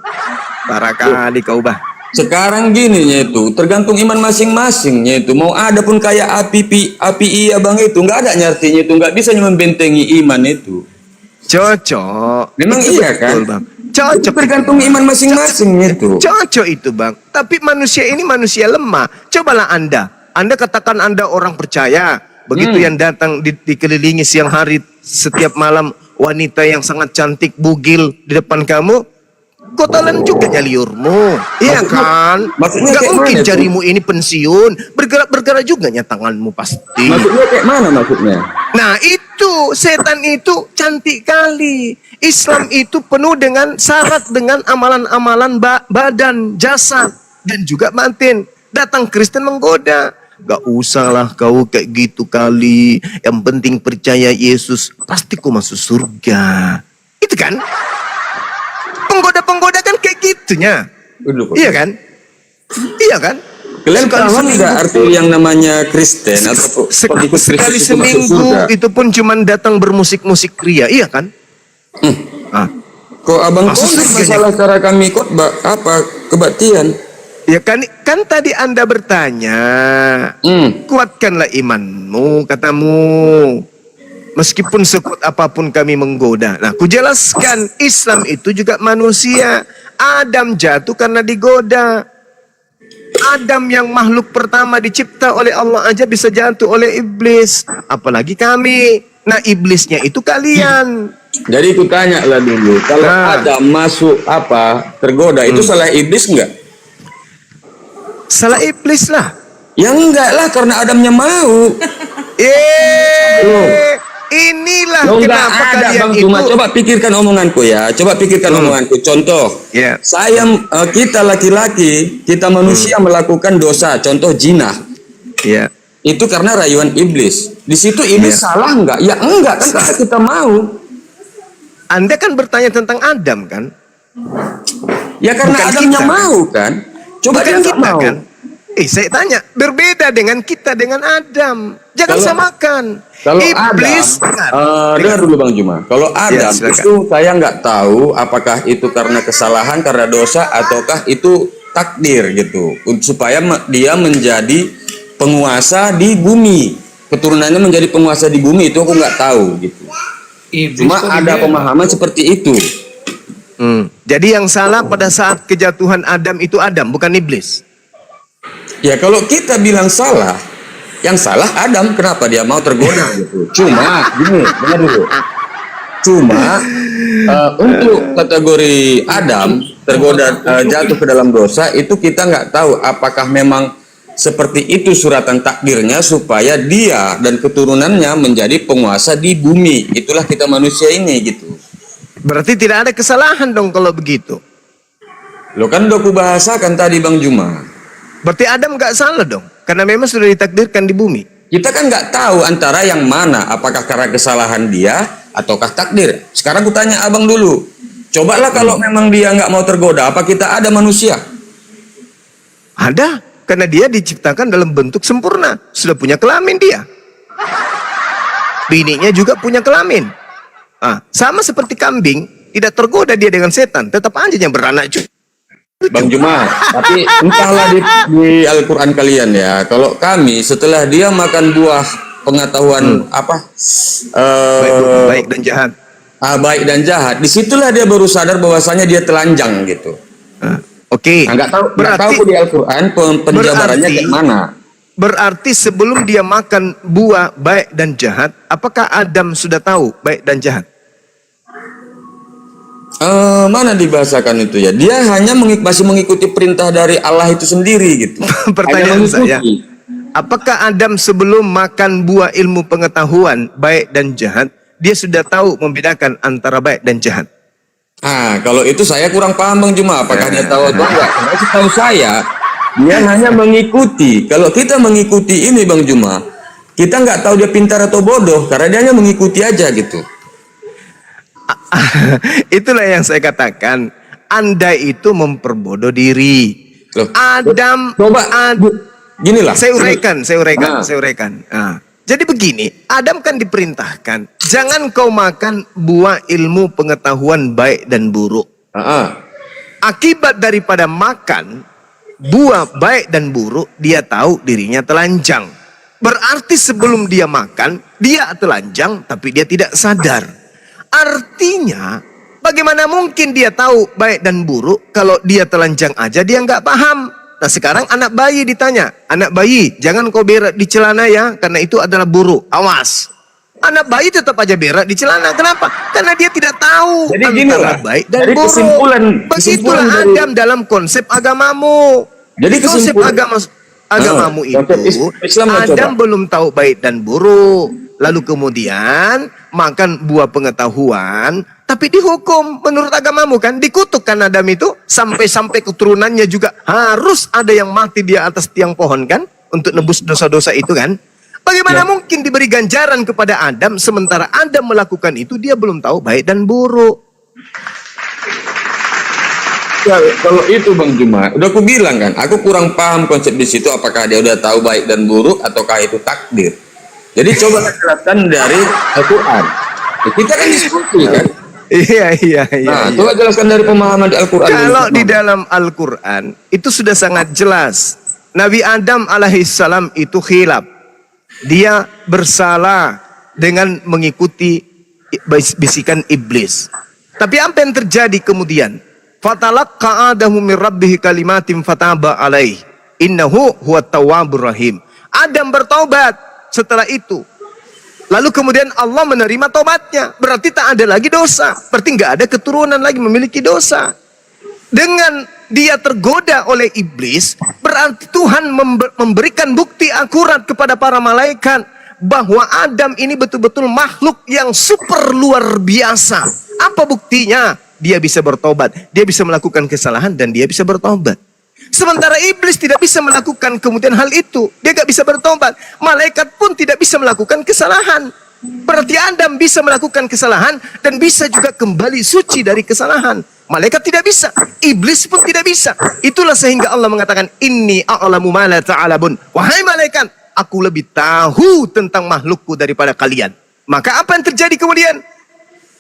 [SPEAKER 3] Barangkali kau bah.
[SPEAKER 10] Sekarang gininya itu tergantung iman masing-masingnya itu. Mau ada pun kayak api iya bang itu nggak ada artinya itu, nggak bisa membentengi iman itu.
[SPEAKER 3] Cocok.
[SPEAKER 10] Memang
[SPEAKER 3] Itu
[SPEAKER 10] iya
[SPEAKER 3] betul,
[SPEAKER 10] kan?
[SPEAKER 3] Bang.
[SPEAKER 10] Itu
[SPEAKER 3] Cocok.
[SPEAKER 10] tergantung iman masing-masing itu.
[SPEAKER 3] Cocok itu bang. Tapi manusia ini manusia lemah. Cobalah Anda katakan Anda orang percaya. Begitu yang datang dikelilingi siang hari setiap malam wanita yang sangat cantik bugil di depan kamu. Kau telan juga nyaliurmu. Iya kan?
[SPEAKER 10] maksudnya
[SPEAKER 3] Gak
[SPEAKER 10] kayak
[SPEAKER 3] mungkin
[SPEAKER 10] mana tuh?
[SPEAKER 3] jarimu ini pensiun. Bergerak juga tanganmu pasti.
[SPEAKER 10] Maksudnya kayak mana maksudnya?
[SPEAKER 3] Nah itu setan itu cantik kali. Islam itu penuh dengan syarat dengan amalan-amalan badan, jasad dan juga batin. Datang Kristen menggoda. Gak usahlah kau kayak gitu kali. Yang penting percaya Yesus, pasti kau masuk surga. Itu kan? Penggoda-penggoda kan kayak gitunya. Iya kan? Iya kan?
[SPEAKER 10] Kalian
[SPEAKER 3] Sekali
[SPEAKER 10] paham
[SPEAKER 3] seminggu.
[SPEAKER 10] nggak arti yang namanya Kristen atau pengikut Kristus
[SPEAKER 3] Sekali
[SPEAKER 10] itu masuk
[SPEAKER 3] seminggu
[SPEAKER 10] surga?
[SPEAKER 3] itu pun cuman datang bermusik-musik ria, iya kan? Ah.
[SPEAKER 10] Kok abang
[SPEAKER 3] Masuk
[SPEAKER 10] konflik
[SPEAKER 3] surga
[SPEAKER 10] masalah cara kami khotbah apa kebaktian?
[SPEAKER 3] Ya kan tadi Anda bertanya, kuatkanlah imanmu, katamu. Meskipun sekuat apapun kami menggoda. Nah, kujelaskan Islam itu juga manusia. Adam jatuh karena digoda. Adam yang makhluk pertama dicipta oleh Allah aja bisa jatuh oleh iblis. Apalagi kami. Nah, iblisnya itu kalian.
[SPEAKER 10] Jadi aku tanya lah dulu, kalau Adam masuk tergoda itu salah iblis enggak?
[SPEAKER 3] Salah iblis lah.
[SPEAKER 10] Ya enggak lah, karena Adamnya mau.
[SPEAKER 3] Inilah
[SPEAKER 10] Lo enggak
[SPEAKER 3] kenapa
[SPEAKER 10] ada
[SPEAKER 3] kalian
[SPEAKER 10] Bang
[SPEAKER 3] itu.
[SPEAKER 10] Cuma coba pikirkan omonganku ya. Coba pikirkan omonganku. Contoh, kita laki-laki, kita manusia melakukan dosa. Contoh zina.
[SPEAKER 3] Ya.
[SPEAKER 10] Itu karena rayuan iblis. Di situ iblis salah enggak? Ya enggak kan, karena kita mau.
[SPEAKER 3] Anda kan bertanya tentang Adam kan?
[SPEAKER 10] Ya karena
[SPEAKER 3] Bukan
[SPEAKER 10] Adamnya
[SPEAKER 3] kita,
[SPEAKER 10] mau kan. Coba
[SPEAKER 3] bukan
[SPEAKER 10] dia enggak
[SPEAKER 3] kita
[SPEAKER 10] mau.
[SPEAKER 3] kan? Saya tanya, berbeda dengan kita dengan Adam. Jangan samakan.
[SPEAKER 10] Kalau
[SPEAKER 3] Iblis,
[SPEAKER 10] dengar dulu Bang Juma. Kalau Adam
[SPEAKER 3] silakan.
[SPEAKER 10] itu saya nggak tahu apakah itu karena kesalahan, karena dosa, ataukah itu takdir gitu. Supaya dia menjadi penguasa di bumi. Keturunannya menjadi penguasa di bumi itu aku nggak tahu gitu. Cuma ada pemahaman seperti itu.
[SPEAKER 3] Jadi yang salah pada saat kejatuhan Adam itu Adam, bukan iblis.
[SPEAKER 10] Ya kalau kita bilang salah, yang salah Adam, kenapa dia mau tergoda gitu. Cuma gini, dengar dulu. Cuma untuk kategori Adam tergoda jatuh ke dalam dosa itu kita nggak tahu apakah memang seperti itu suratan takdirnya supaya dia dan keturunannya menjadi penguasa di bumi. Itulah kita manusia ini gitu.
[SPEAKER 3] Berarti tidak ada kesalahan dong kalau begitu.
[SPEAKER 10] Lo kan udah kubahasakan tadi Bang Juma.
[SPEAKER 3] Berarti Adam nggak salah dong, karena memang sudah ditakdirkan di bumi.
[SPEAKER 10] Kita kan nggak tahu antara yang mana, apakah karena kesalahan dia ataukah takdir. Sekarang aku tanya abang dulu, cobalah kalau memang dia nggak mau tergoda, apa kita ada manusia?
[SPEAKER 3] Ada, karena dia diciptakan dalam bentuk sempurna, sudah punya kelamin dia. Bininya juga punya kelamin. Sama seperti kambing, tidak tergoda dia dengan setan, tetap aja yang beranak cucu.
[SPEAKER 10] Bang Juma, tapi entahlah di Al-Quran kalian ya. Kalau kami setelah dia makan buah pengetahuan
[SPEAKER 3] baik dan jahat.
[SPEAKER 10] Baik dan jahat, disitulah dia baru sadar bahwasanya dia telanjang gitu.
[SPEAKER 3] Oke.
[SPEAKER 10] Nggak tahu di Al-Quran penjabarannya kayak mana.
[SPEAKER 3] Berarti sebelum dia makan buah baik dan jahat, apakah Adam sudah tahu baik dan jahat?
[SPEAKER 10] Mana dibahasakan itu ya? Dia hanya masih mengikuti perintah dari Allah itu sendiri gitu.
[SPEAKER 3] Pertanyaan saya, apakah Adam sebelum makan buah ilmu pengetahuan baik dan jahat, dia sudah tahu membedakan antara baik dan jahat?
[SPEAKER 10] Kalau itu saya kurang paham Bang Juma. Apakah dia tahu atau enggak? Karena setahu saya, dia hanya mengikuti. Kalau kita mengikuti ini Bang Juma, Kita nggak tahu dia pintar atau bodoh karena dia hanya mengikuti aja gitu.
[SPEAKER 3] Itulah yang saya katakan. Anda itu memperbodoh diri.
[SPEAKER 10] Loh,
[SPEAKER 3] Adam,
[SPEAKER 10] gini lah.
[SPEAKER 3] saya uraikan.
[SPEAKER 10] Nah.
[SPEAKER 3] Jadi begini, Adam kan diperintahkan, jangan kau makan buah ilmu pengetahuan baik dan buruk. Akibat daripada makan buah baik dan buruk, dia tahu dirinya telanjang. Berarti sebelum dia makan, dia telanjang tapi dia tidak sadar. Artinya, bagaimana mungkin dia tahu baik dan buruk kalau dia telanjang aja dia nggak paham. Nah sekarang anak bayi ditanya, anak bayi jangan kau berak di celana ya, karena itu adalah buruk, awas. Anak bayi tetap aja berak di celana, kenapa? Karena dia tidak tahu
[SPEAKER 10] Jadi
[SPEAKER 3] antara baik dan buruk. Begitulah Adam dalam konsep agamamu.
[SPEAKER 10] Jadi
[SPEAKER 3] konsep agamamu itu, Adam belum tahu baik dan buruk. Lalu kemudian makan buah pengetahuan, tapi dihukum menurut agamamu kan, dikutukkan Adam itu sampai keturunannya juga harus ada yang mati di atas tiang pohon kan, untuk nebus dosa-dosa itu kan. Bagaimana mungkin diberi ganjaran kepada Adam sementara Adam melakukan itu dia belum tahu baik dan buruk.
[SPEAKER 10] Ya, kalau itu Bang Juma, udah aku bilang kan, aku kurang paham konsep di situ apakah dia udah tahu baik dan buruk ataukah itu takdir. Jadi coba jelaskan dari Al-Quran. Kita kan diskusi kan.
[SPEAKER 3] Iya.
[SPEAKER 10] Nah, coba jelaskan dari pemahaman di Al-Quran.
[SPEAKER 3] Kalau di dalam Al-Quran itu sudah sangat jelas. Nabi Adam alaihissalam itu khilaf. Dia bersalah dengan mengikuti bisikan iblis. Tapi apa yang terjadi kemudian? Fatalaqqa Adamu min rabbih kalimatin fataba alaih. Innahu huwat tawwabur rahim. Adam bertaubat setelah itu. Lalu kemudian Allah menerima tobatnya. Berarti tak ada lagi dosa. Berarti nggak ada keturunan lagi memiliki dosa. Dengan dia tergoda oleh iblis, berarti Tuhan memberikan bukti akurat kepada para malaikat bahwa Adam ini betul-betul makhluk yang super luar biasa. Apa buktinya? Dia bisa bertobat, dia bisa melakukan kesalahan dan dia bisa bertobat. Sementara iblis tidak bisa melakukan kemudian hal itu. Dia gak bisa bertobat. Malaikat pun tidak bisa melakukan kesalahan. Berarti Adam bisa melakukan kesalahan dan bisa juga kembali suci dari kesalahan. Malaikat tidak bisa. Iblis pun tidak bisa. Itulah sehingga Allah mengatakan, Inni a'lamu ma la ta'lamun. Wahai malaikat, aku lebih tahu tentang makhlukku daripada kalian. Maka apa yang terjadi kemudian?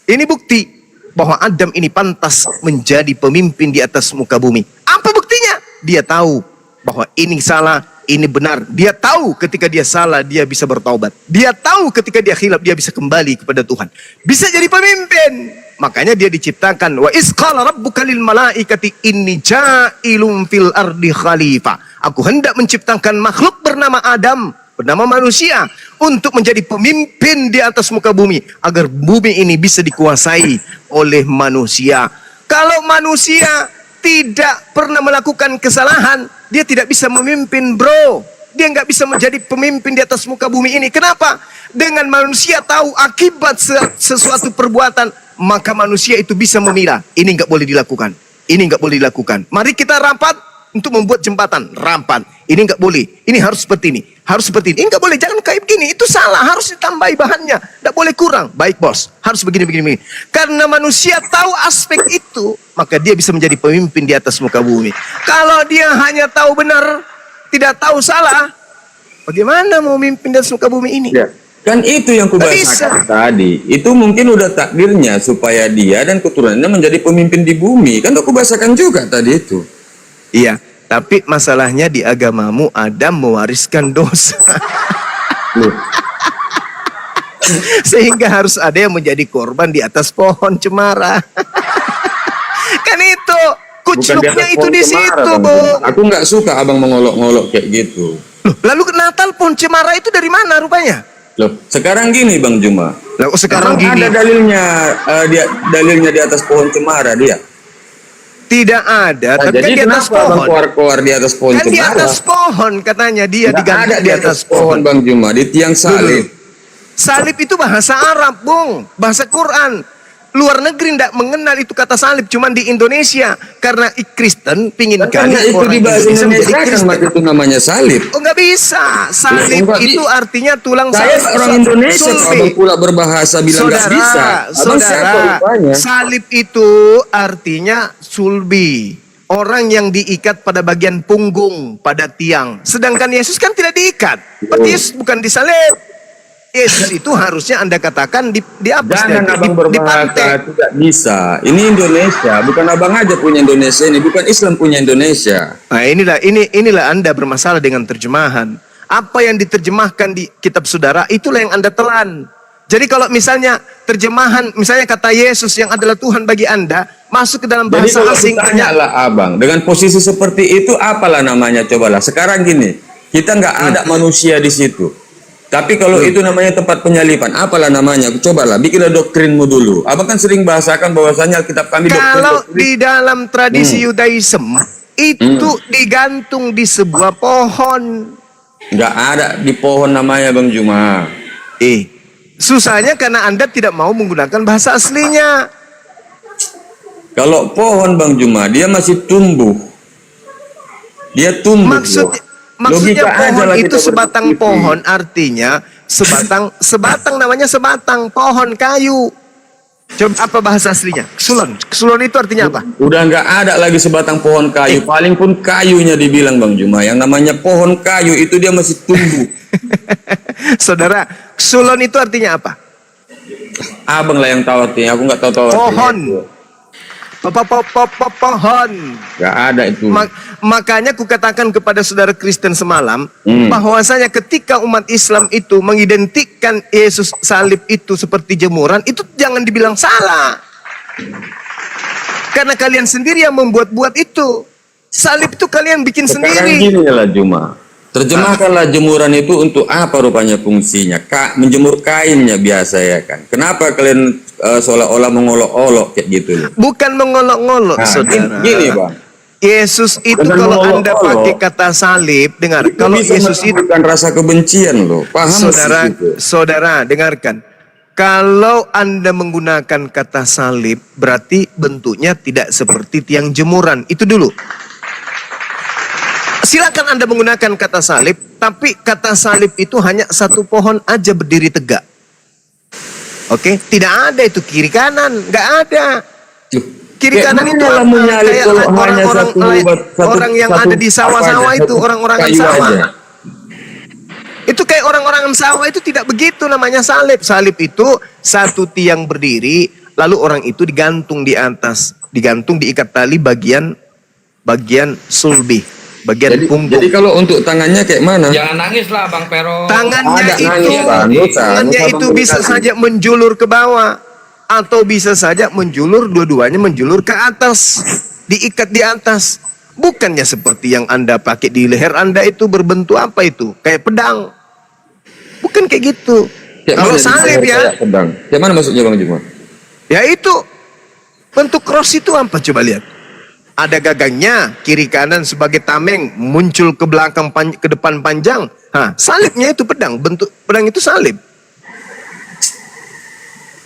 [SPEAKER 3] Ini bukti bahwa Adam ini pantas menjadi pemimpin di atas muka bumi. Apa buktinya? Dia tahu bahwa ini salah, ini benar. Dia tahu ketika dia salah, dia bisa bertaubat. Dia tahu ketika dia khilaf, dia bisa kembali kepada Tuhan. Bisa jadi pemimpin. Makanya dia diciptakan. Wa isqala rabbuka lil malaikati inni ja'ilun fil ardi khalifah. Aku hendak menciptakan makhluk bernama Adam, bernama manusia, untuk menjadi pemimpin di atas muka bumi, agar bumi ini bisa dikuasai oleh manusia. Kalau manusia tidak pernah melakukan kesalahan, dia tidak bisa memimpin, bro. Dia nggak bisa menjadi pemimpin di atas muka bumi ini. Kenapa? Dengan manusia tahu akibat sesuatu perbuatan, maka manusia itu bisa memilah. Ini nggak boleh dilakukan. Ini nggak boleh dilakukan. Mari kita rapat untuk membuat jembatan. Rapat. Ini nggak boleh. Ini harus seperti ini. Harus seperti ini. Ini nggak boleh. Jangan kayak begini. Itu salah. Harus ditambahi bahannya. Nggak boleh kurang. Baik bos. Harus begini. Karena manusia tahu aspek itu, maka dia bisa menjadi pemimpin di atas muka bumi. Kalau dia hanya tahu benar, tidak tahu salah, bagaimana mau memimpin di atas muka bumi ini?
[SPEAKER 10] Ya. Kan itu yang kubahasakan tadi. Itu mungkin udah takdirnya supaya dia dan keturunannya menjadi pemimpin di bumi. Kan aku bahasakan juga tadi itu.
[SPEAKER 3] Iya. Tapi masalahnya di agamamu Adam mewariskan dosa. Sehingga harus ada yang menjadi korban di atas pohon cemara. Kan itu kucluknya itu di situ, Bu.
[SPEAKER 10] Aku nggak suka abang mengolok-ngolok kayak gitu.
[SPEAKER 3] Loh, lalu Natal pohon cemara itu dari mana rupanya?
[SPEAKER 10] Loh, sekarang gini Bang Juma.
[SPEAKER 3] Loh, sekarang gini.
[SPEAKER 10] Ada dalilnya di atas pohon cemara dia.
[SPEAKER 3] Tidak ada,
[SPEAKER 10] Nah,
[SPEAKER 3] tapi kan
[SPEAKER 10] jadi
[SPEAKER 3] di atas
[SPEAKER 10] kenapa abang
[SPEAKER 3] pohon.
[SPEAKER 10] keluar di atas pohon
[SPEAKER 3] Kan
[SPEAKER 10] cemara?
[SPEAKER 3] di atas pohon katanya dia
[SPEAKER 10] Nggak
[SPEAKER 3] digantung
[SPEAKER 10] ada
[SPEAKER 3] di atas pohon.
[SPEAKER 10] Bang Juma, di tiang salib.
[SPEAKER 3] Salib itu bahasa Arab, Bung. Bahasa Quran. luar negeri tidak mengenal itu kata salib, cuman di Indonesia karena Kristen pingin
[SPEAKER 10] Karena
[SPEAKER 3] kali
[SPEAKER 10] itu
[SPEAKER 3] orang
[SPEAKER 10] di bahasa
[SPEAKER 3] Indonesia menjadi
[SPEAKER 10] Indonesia kan
[SPEAKER 3] Kristen.
[SPEAKER 10] maka itu namanya salib.
[SPEAKER 3] Oh nggak bisa, salib
[SPEAKER 10] enggak
[SPEAKER 3] itu artinya tulang
[SPEAKER 10] Saya orang Indonesia,
[SPEAKER 3] sulbi.
[SPEAKER 10] abang pula berbahasa bilang nggak bisa. Abang siapa rupanya?
[SPEAKER 3] Salib itu artinya sulbi, orang yang diikat pada bagian punggung, pada tiang. Sedangkan Yesus kan tidak diikat, berarti Yesus bukan disalib. Yesus itu harusnya Anda katakan di apa?
[SPEAKER 10] Jangan abang berbahasa tidak bisa. Ini Indonesia, bukan abang aja punya Indonesia ini, bukan Islam punya Indonesia.
[SPEAKER 3] Nah inilah Anda bermasalah dengan terjemahan. Apa yang diterjemahkan di kitab saudara, itulah yang Anda telan. Jadi kalau misalnya terjemahan, misalnya kata Yesus yang adalah Tuhan bagi Anda, masuk ke dalam bahasa asing.
[SPEAKER 10] Tanyalah abang, dengan posisi seperti itu apalah namanya, cobalah. Sekarang gini, kita nggak ada manusia di situ. Tapi kalau itu namanya tempat penyalipan, apalah namanya? Cobalah, bikinlah doktrinmu dulu. Abang kan sering bahasakan bahwasanya kitab kami
[SPEAKER 3] kalau di dalam tradisi Yudaism itu digantung di sebuah pohon.
[SPEAKER 10] Nggak ada di pohon namanya Bang Juma.
[SPEAKER 3] Susahnya karena Anda tidak mau menggunakan bahasa aslinya.
[SPEAKER 10] Kalau pohon Bang Juma, dia masih tumbuh. Dia tumbuh.
[SPEAKER 3] Maksudnya pohon
[SPEAKER 10] aja
[SPEAKER 3] itu sebatang pohon, artinya sebatang namanya sebatang pohon kayu. Coba apa bahasa aslinya? Kesulon. Kesulon itu artinya apa?
[SPEAKER 10] Udah nggak ada lagi sebatang pohon kayu. Paling pun kayunya dibilang Bang Juma. Yang namanya pohon kayu itu dia masih tumbuh.
[SPEAKER 3] Saudara, kesulon itu artinya apa?
[SPEAKER 10] Abang lah yang tahu artinya. Aku nggak tahu
[SPEAKER 3] Pohon. Pohon.
[SPEAKER 10] Nggak ada itu.
[SPEAKER 3] Makanya ku katakan kepada saudara Kristen semalam bahwasanya ketika umat Islam itu mengidentikan Yesus salib itu seperti jemuran, itu jangan dibilang salah. Karena kalian sendiri yang membuat-buat itu. Salib itu kalian bikin
[SPEAKER 10] Sekarang
[SPEAKER 3] sendiri.
[SPEAKER 10] gini lah Juma. Terjemahkanlah jemuran itu untuk apa rupanya fungsinya? Menjemur kainnya biasa ya kan. Kenapa kalian seolah-olah mengolok-olok kayak gitu loh?
[SPEAKER 3] Bukan mengolok-olok, saudara.
[SPEAKER 10] Gini Bang.
[SPEAKER 3] Yesus itu kalau Anda pakai kata salib, dengar. Kalau Yesus itu
[SPEAKER 10] bukan rasa kebencian loh. Paham
[SPEAKER 3] saudara, dengarkan. Kalau Anda menggunakan kata salib, berarti bentuknya tidak seperti tiang jemuran. Itu dulu. Silakan Anda menggunakan kata salib, tapi kata salib itu hanya satu pohon aja berdiri tegak. Oke, tidak ada itu kiri kanan, nggak ada. Kiri kanan itu kayak orang yang ada di sawah-sawah itu, orang-orang sawah. Itu kayak orang-orang sawah itu tidak begitu namanya salib. Salib itu satu tiang berdiri, lalu orang itu digantung di atas, digantung diikat tali bagian sulbi. Bagian punggung.
[SPEAKER 10] Jadi kalau untuk tangannya kayak mana?
[SPEAKER 7] Jangan nangis lah Bang Pero.
[SPEAKER 3] Tangannya itu bisa saja menjulur ke bawah atau bisa saja menjulur, dua-duanya menjulur ke atas, diikat di atas. Bukannya seperti yang Anda pakai di leher Anda itu berbentuk apa itu? Kayak pedang. Bukan kayak gitu. Kalau salib ya.
[SPEAKER 10] Pedang. Kayak mana maksudnya Bang Juma?
[SPEAKER 3] Ya itu bentuk cross itu apa coba lihat. Ada gagangnya, kiri kanan sebagai tameng, muncul ke belakang ke depan panjang. Salibnya itu pedang, bentuk pedang itu salib.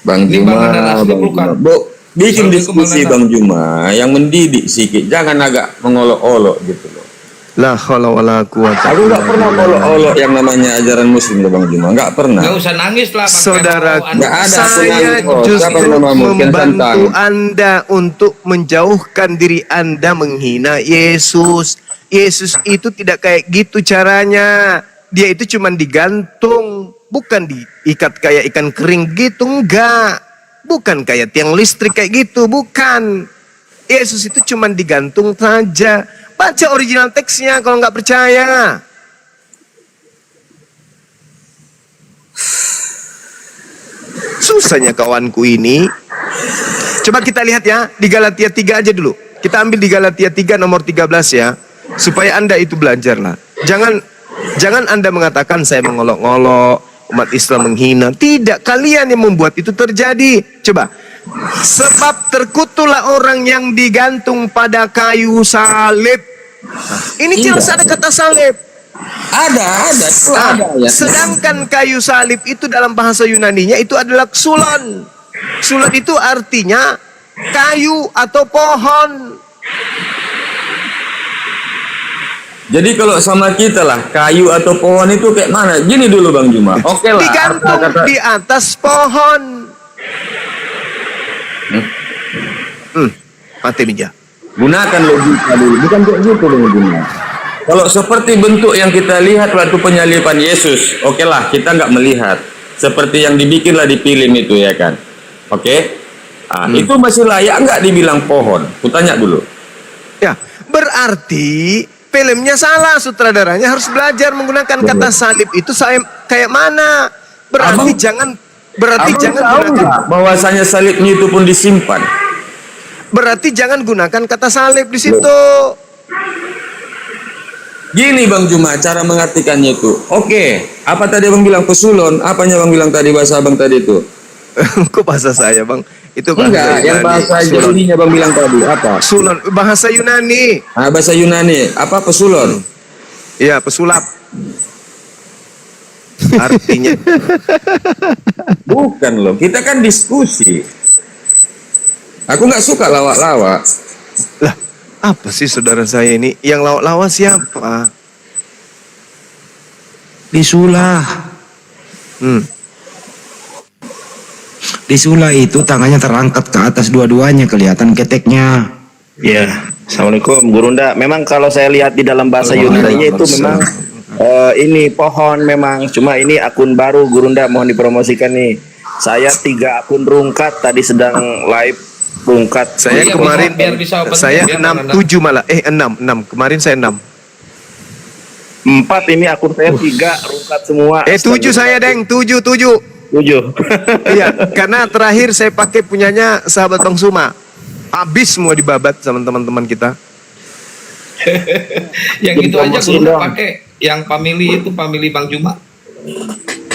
[SPEAKER 10] Bang Juma, bikin diskusi Bang Juma yang mendidik sedikit, jangan agak mengolok-olok gitu loh.
[SPEAKER 3] La haula wala quwata.
[SPEAKER 10] Aku nggak pernah ngolok-olok yang namanya ajaran Muslim loh Bang Juma, nggak pernah.
[SPEAKER 7] Nggak usah nangis lah Bang
[SPEAKER 3] Saudara,
[SPEAKER 7] Pero.
[SPEAKER 3] saya justru membantu Anda untuk menjauhkan diri Anda menghina Yesus. Yesus itu tidak kayak gitu caranya. Dia itu cuma digantung, bukan diikat kayak ikan kering gitu, enggak. Bukan kayak tiang listrik kayak gitu, bukan. Yesus itu cuma digantung saja. Baca original teksnya kalau nggak percaya. Susahnya kawanku ini. Coba kita lihat ya, di Galatia 3 aja dulu. Kita ambil di Galatia 3 nomor 13 ya. Supaya Anda itu belajarlah. Jangan Anda mengatakan saya mengolok-olok, umat Islam menghina. Tidak, kalian yang membuat itu terjadi. Coba. Sebab terkutuklah orang yang digantung pada kayu salib. Ini jelas ada kata salib.
[SPEAKER 10] Ada ya.
[SPEAKER 3] Sedangkan kayu salib itu dalam bahasa Yunaninya itu adalah ksulon. Sulan itu artinya kayu atau pohon.
[SPEAKER 10] Jadi kalau sama kita lah, kayu atau pohon itu kayak mana? Gini dulu Bang Juma. Oke lah.
[SPEAKER 3] Digantung di atas pohon. Mati Mija.
[SPEAKER 10] Gunakan logika dulu, bukan kayak gitu Bang Juma. Kalau seperti bentuk yang kita lihat waktu penyaliban Yesus, oke lah, kita nggak melihat. Seperti yang dibikinlah di film itu ya kan. Oke? Itu masih layak nggak dibilang pohon? Kutanya dulu.
[SPEAKER 3] Ya, berarti filmnya salah, sutradaranya harus belajar menggunakan kata salib itu kayak mana. Berarti jangan
[SPEAKER 10] Abang
[SPEAKER 3] jangan
[SPEAKER 10] tahu
[SPEAKER 3] gunakan,
[SPEAKER 10] nggak bahwasanya salibnya itu pun disimpan.
[SPEAKER 3] berarti jangan gunakan kata salib di situ.
[SPEAKER 10] Gini Bang Juma, cara mengartikannya itu. Oke, apa tadi Abang bilang pesulon? Apanya Bang bilang tadi bahasa Abang tadi itu?
[SPEAKER 3] Kok bahasa saya, Bang? Itu bahasa
[SPEAKER 10] Enggak, yang
[SPEAKER 3] Yunani.
[SPEAKER 10] bahasa
[SPEAKER 3] Sulon.
[SPEAKER 10] jadinya Bang bilang tadi apa?
[SPEAKER 3] Sulon, bahasa Yunani.
[SPEAKER 10] Bahasa Yunani, apa pesulon?
[SPEAKER 3] Iya, pesulap. Artinya
[SPEAKER 10] Bukan loh, kita kan diskusi. Aku nggak suka lawak-lawak.
[SPEAKER 3] lah, apa sih saudara saya ini? Yang lawak-lawak siapa?
[SPEAKER 8] Disulah. Disulah itu tangannya terangkat ke atas dua-duanya, kelihatan keteknya.
[SPEAKER 9] Ya, Assalamualaikum Gurunda. Memang kalau saya lihat di dalam bahasa Yunani itu memang ini pohon memang. Cuma ini akun baru Gurunda, mohon dipromosikan nih. Saya 3 akun rungkat tadi sedang live rungkat.
[SPEAKER 3] Saya
[SPEAKER 7] Iya,
[SPEAKER 3] kemarin
[SPEAKER 7] biar bisa open
[SPEAKER 3] saya
[SPEAKER 7] mic, ya,
[SPEAKER 3] 6 7 malah. 6. Kemarin saya 6.
[SPEAKER 9] 4 ini akun saya 3 rungkat semua.
[SPEAKER 3] 7 saya, Deng. 7.
[SPEAKER 9] 7.
[SPEAKER 3] Iya, karena terakhir saya pakai punyanya sahabat Bang Suma. Habis semua dibabat sama teman-teman kita.
[SPEAKER 7] Yang itu aja Gurunda pakai. Yang family itu family Bang Juma.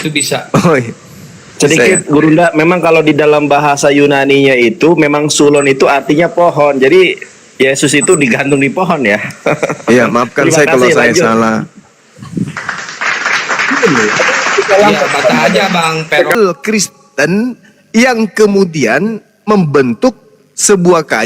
[SPEAKER 7] Itu bisa.
[SPEAKER 3] Oh iya.
[SPEAKER 9] Sedikit Gurunda, memang kalau di dalam bahasa Yunaninya itu memang sulon itu artinya pohon. Jadi Yesus itu digantung di pohon ya.
[SPEAKER 3] Iya, maafkan
[SPEAKER 9] Terima
[SPEAKER 3] saya kalau
[SPEAKER 9] kasih,
[SPEAKER 3] saya
[SPEAKER 9] lanjut.
[SPEAKER 3] salah.
[SPEAKER 7] Iya, baca aja Bang Pero.
[SPEAKER 3] Kristen yang kemudian membentuk sebuah kayu